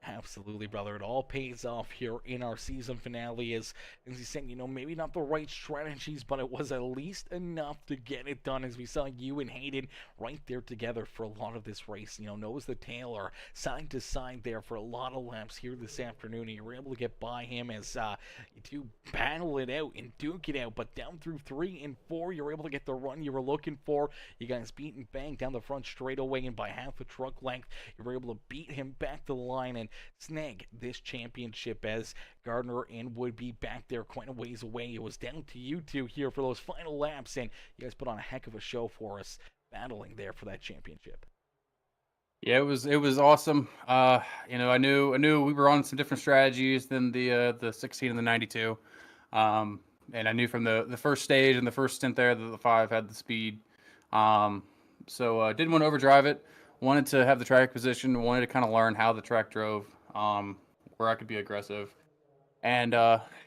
Absolutely, brother. It all pays off here in our season finale as he said, maybe not the right strategies, but it was at least enough to get it done as we saw you and Hayden right there together for a lot of this race. Nose to tail or side to side there for a lot of laps here this afternoon. And you were able to get by him as you two battle it out and duke it out. But down through 3 and 4, you were able to get the run you were looking for. You guys beat and banged down the front straightaway, and by half a truck length, you were able to beat him back to the line and snag this championship as Gardner and would be back there quite a ways away. It was down to you two here for those final laps, and you guys put on a heck of a show for us battling there for that championship. Yeah, it was awesome. I knew we were on some different strategies than the 16 and the 92. And I knew from the first stage and the first stint there that the 5 had the speed. So didn't want to overdrive it. Wanted to have the track position. Wanted to kind of learn how the track drove, where I could be aggressive. And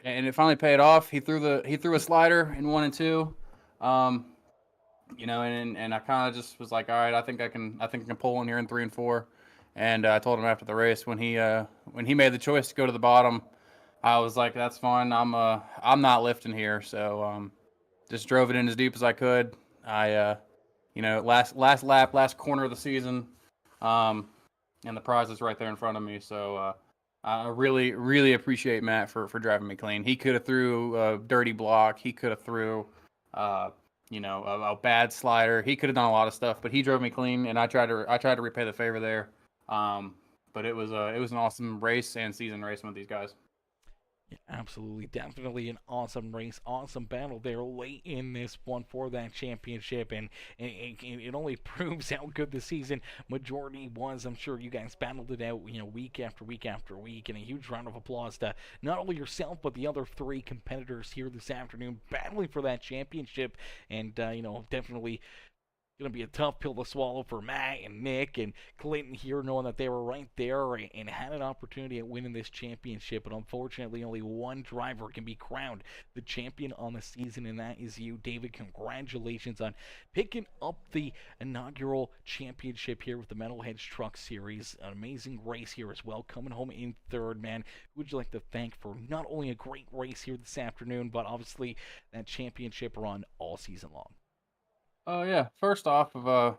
it finally paid off. He threw a slider in 1 and 2. And I kind of just was like, all right, I think I can pull one here in 3 and 4. And I told him after the race when he made the choice to go to the bottom, I was like, that's fine. I'm not lifting here. So just drove it in as deep as I could. I last lap, last corner of the season, and the prize is right there in front of me. So I really, really appreciate Matt for driving me clean. He could have threw a dirty block. He could have threw a bad slider. He could have done a lot of stuff, but he drove me clean, and I tried to repay the favor there. But it was an awesome race and season racing with these guys. Yeah, absolutely, definitely an awesome race, awesome battle there late in this one for that championship, and it only proves how good the season majority was. I'm sure you guys battled it out, week after week after week, and a huge round of applause to not only yourself but the other 3 competitors here this afternoon battling for that championship, and definitely going to be a tough pill to swallow for Matt and Nick and Clinton here, knowing that they were right there and had an opportunity at winning this championship. But unfortunately, only one driver can be crowned the champion on the season, and that is you, David. Congratulations on picking up the inaugural championship here with the Metalheads Truck Series. An amazing race here as well, coming home in 3rd, man. Who would you like to thank for not only a great race here this afternoon, but obviously that championship run all season long? Oh yeah. First off, the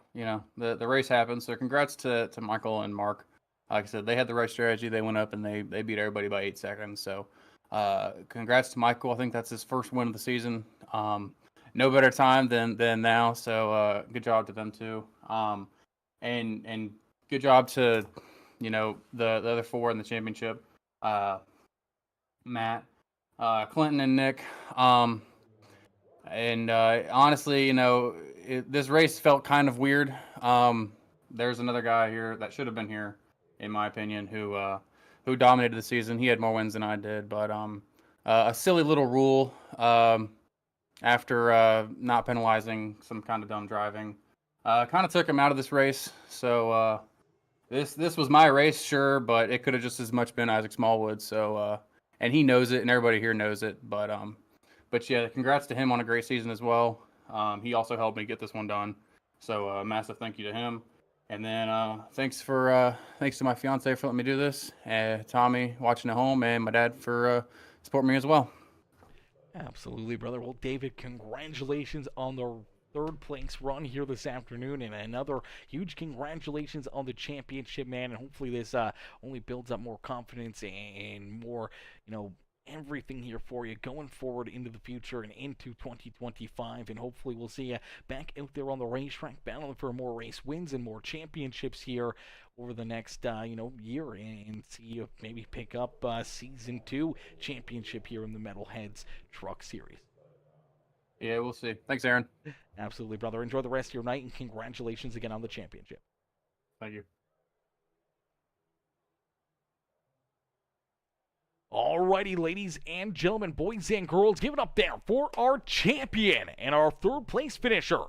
race happened. So congrats to Michael and Mark. Like I said, they had the right strategy. They went up and they beat everybody by 8 seconds. So congrats to Michael. I think that's his first win of the season. No better time than now. So good job to them too. And good job to the other 4 in the championship. Matt, Clinton, and Nick. And honestly, this race felt kind of weird. There's another guy here that should have been here, in my opinion, who dominated the season. He had more wins than I did, but a silly little rule after not penalizing some kind of dumb driving kind of took him out of this race. So this was my race, sure, but it could have just as much been Isaac Smallwood. So and he knows it, and everybody here knows it, But yeah, congrats to him on a great season as well. He also helped me get this one done. So massive thank you to him. And then thanks to my fiance for letting me do this. Tommy watching at home, and my dad for supporting me as well. Absolutely, brother. Well, David, congratulations on the 3rd place run here this afternoon, and another huge congratulations on the championship, man. And hopefully this only builds up more confidence and more, everything here for you going forward into the future and into 2025, and hopefully we'll see you back out there on the racetrack battling for more race wins and more championships here over the next year, and see you maybe pick up season 2 championship here in the Metalheads Truck Series. Yeah, we'll see. Thanks, Aaron. Absolutely, brother. Enjoy the rest of your night, and congratulations again on the championship. Thank you. All Alrighty, ladies and gentlemen, boys and girls, give it up there for our champion and our third place finisher,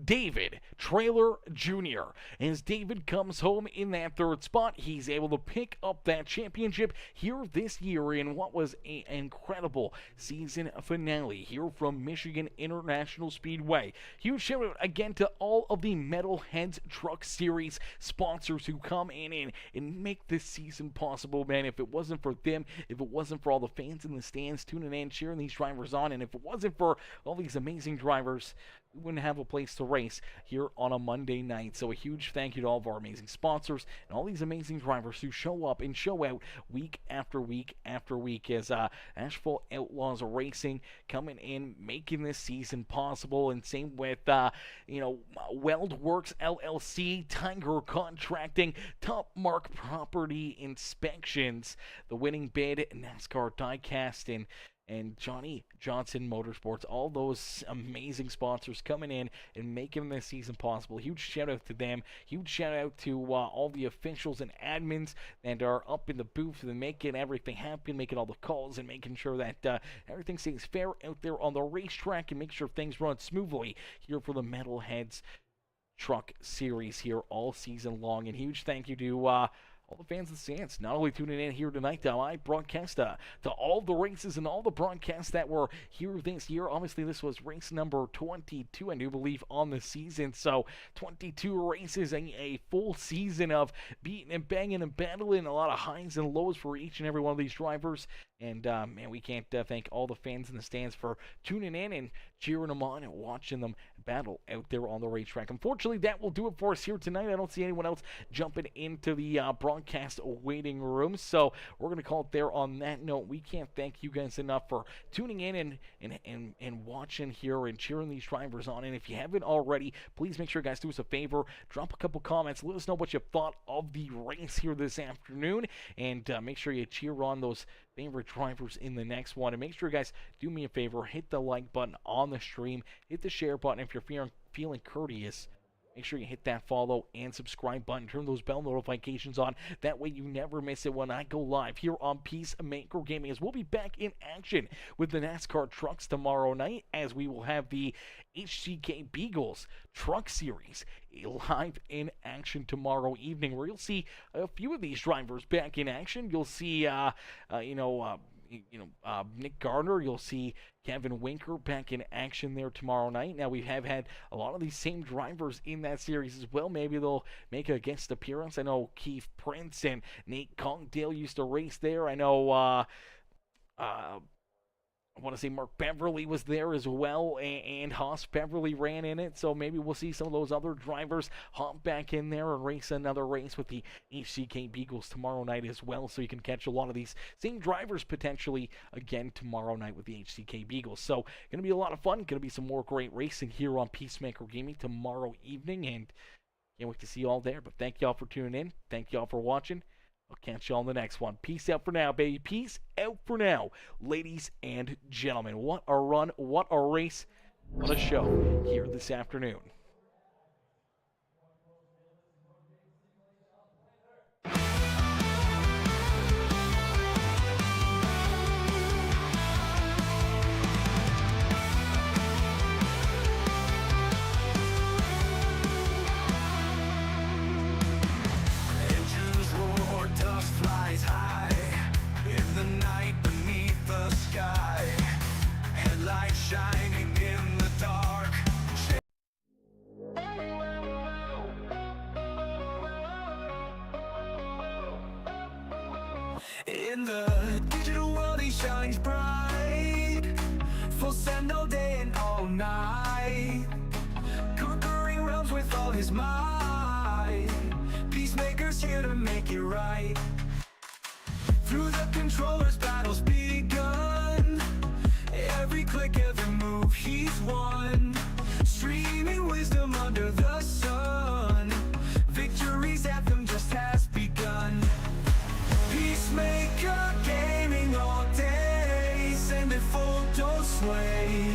David Traylor Jr. As David comes home in that third spot, he's able to pick up that championship here this year in what was an incredible season finale here from Michigan International Speedway. Huge shout out again to all of the Metalheads Truck Series sponsors who come in and make this season possible, man. If it wasn't for them, if it wasn't for all the fans in the stands tuning in, cheering these drivers on, and if it wasn't for all these amazing drivers, we wouldn't have a place to race here on a Monday night. So a huge thank you to all of our amazing sponsors and all these amazing drivers who show up and show out week after week after week as Asphalt Outlaws Racing coming in, making this season possible. And same with, Weld Works LLC, Tyger Contracting, TopMark Property Inspections, the winning bid, NASCAR Diecast, and Johnny Johnson Motorsports, all those amazing sponsors coming in and making this season possible. Huge shout out to them. Huge shout out to all the officials and admins that are up in the booth and making everything happen, making all the calls and making sure that everything stays fair out there on the racetrack and make sure things run smoothly here for the Metalheads Truck Series here all season long. And huge thank you to all the fans of the stands, not only tuning in here tonight to my broadcast, to all the races and all the broadcasts that were here this year. Obviously, this was race number 22, I do believe, on the season. So 22 races, a full season of beating and banging and battling, a lot of highs and lows for each and every one of these drivers. And, man, we can't thank all the fans in the stands for tuning in and cheering them on and watching them battle out there on the racetrack. Unfortunately, that will do it for us here tonight. I don't see anyone else jumping into the broadcast waiting room, so we're going to call it there on that note. We can't thank you guys enough for tuning in and watching here and cheering these drivers on. And if you haven't already, please make sure you guys do us a favor, drop a couple comments, let us know what you thought of the race here this afternoon, and make sure you cheer on those favorite drivers in the next one. And make sure you guys do me a favor, hit the like button on the stream, hit the share button if you're feeling courteous. Make sure you hit that follow and subscribe button. Turn those bell notifications on. That way you never miss it when I go live here on Peacemaker Gaming. As we'll be back in action with the NASCAR trucks tomorrow night, as we will have the HCK Beagles Truck Series live in action tomorrow evening, where you'll see a few of these drivers back in action. You'll see, Nick Gardner. You'll see Kevin Winker back in action there tomorrow night. Now, we have had a lot of these same drivers in that series as well. Maybe they'll make a guest appearance. I know Keith Prince and Nate Congdale used to race there. I know, I want to say Mark Beverly was there as well, and Haas Beverly ran in it, so maybe we'll see some of those other drivers hop back in there and race another race with the HCK Beagles tomorrow night as well, so you can catch a lot of these same drivers potentially again tomorrow night with the HCK Beagles. So, going to be a lot of fun, going to be some more great racing here on Peacemaker Gaming tomorrow evening, and can't wait to see you all there. But thank y'all for tuning in, thank y'all for watching. I'll catch you on the next one. Peace out for now, baby. Peace out for now, ladies and gentlemen. What a run, what a race, what a show here this afternoon. Shining in the dark. In the digital world, he shines bright. Full send all day and all night. Conquering realms with all his might. Peacemaker's here to make it right. Through the controllers, battles begun. Every click, every move, he's won. Streaming wisdom under the sun. Victory's anthem just has begun. Peacemaker gaming all day. Send it full dose sway.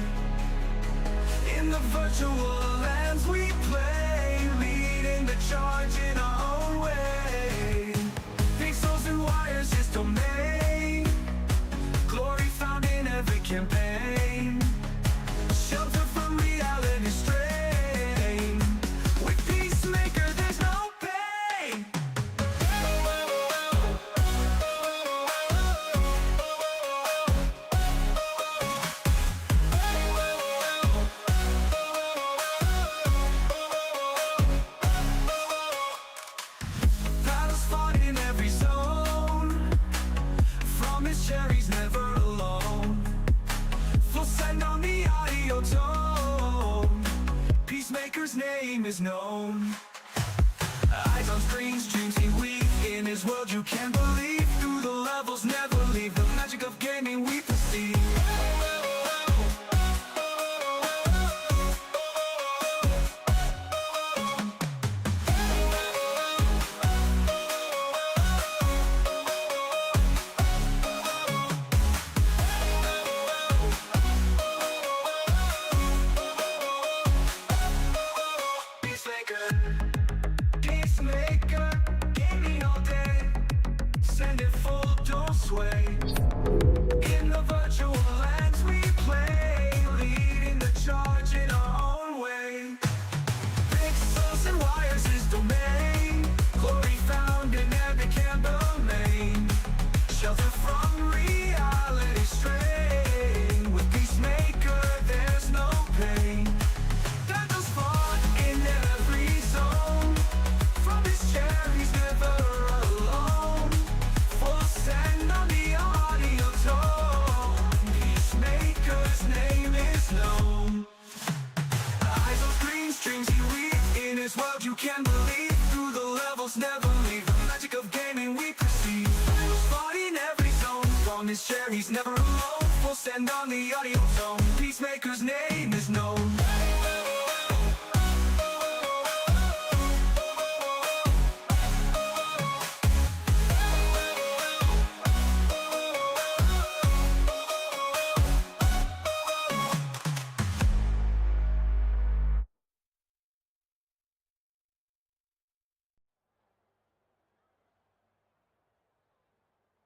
In the virtual lands we play. Leading the charge in our own way. Pixels and wires, his domain. Peacemaker's name is known. Eyes on screens, dreams he weave. In his world you can't believe. Through the levels, never leave. The magic of gaming we perceive. Peacemaker, gaming all day. Send it full, don't sway. In the virtual lands we play, leading the charge in our own way. Pixels and wires is domain. Glory found in every candle main. Shelter from reality strain. With Peacemaker there's no pain. Battles fought in every zone. From his chair he's never alone. Full send on the audio tone. Peacemaker's name is known. Eyes on screens, dreams he weave. In his world you can believe. Through the levels never leave. The magic of gaming we perceive. Fought in every zone. From his chair he's never alone. Full send on the audio tone. Peacemaker's name is known.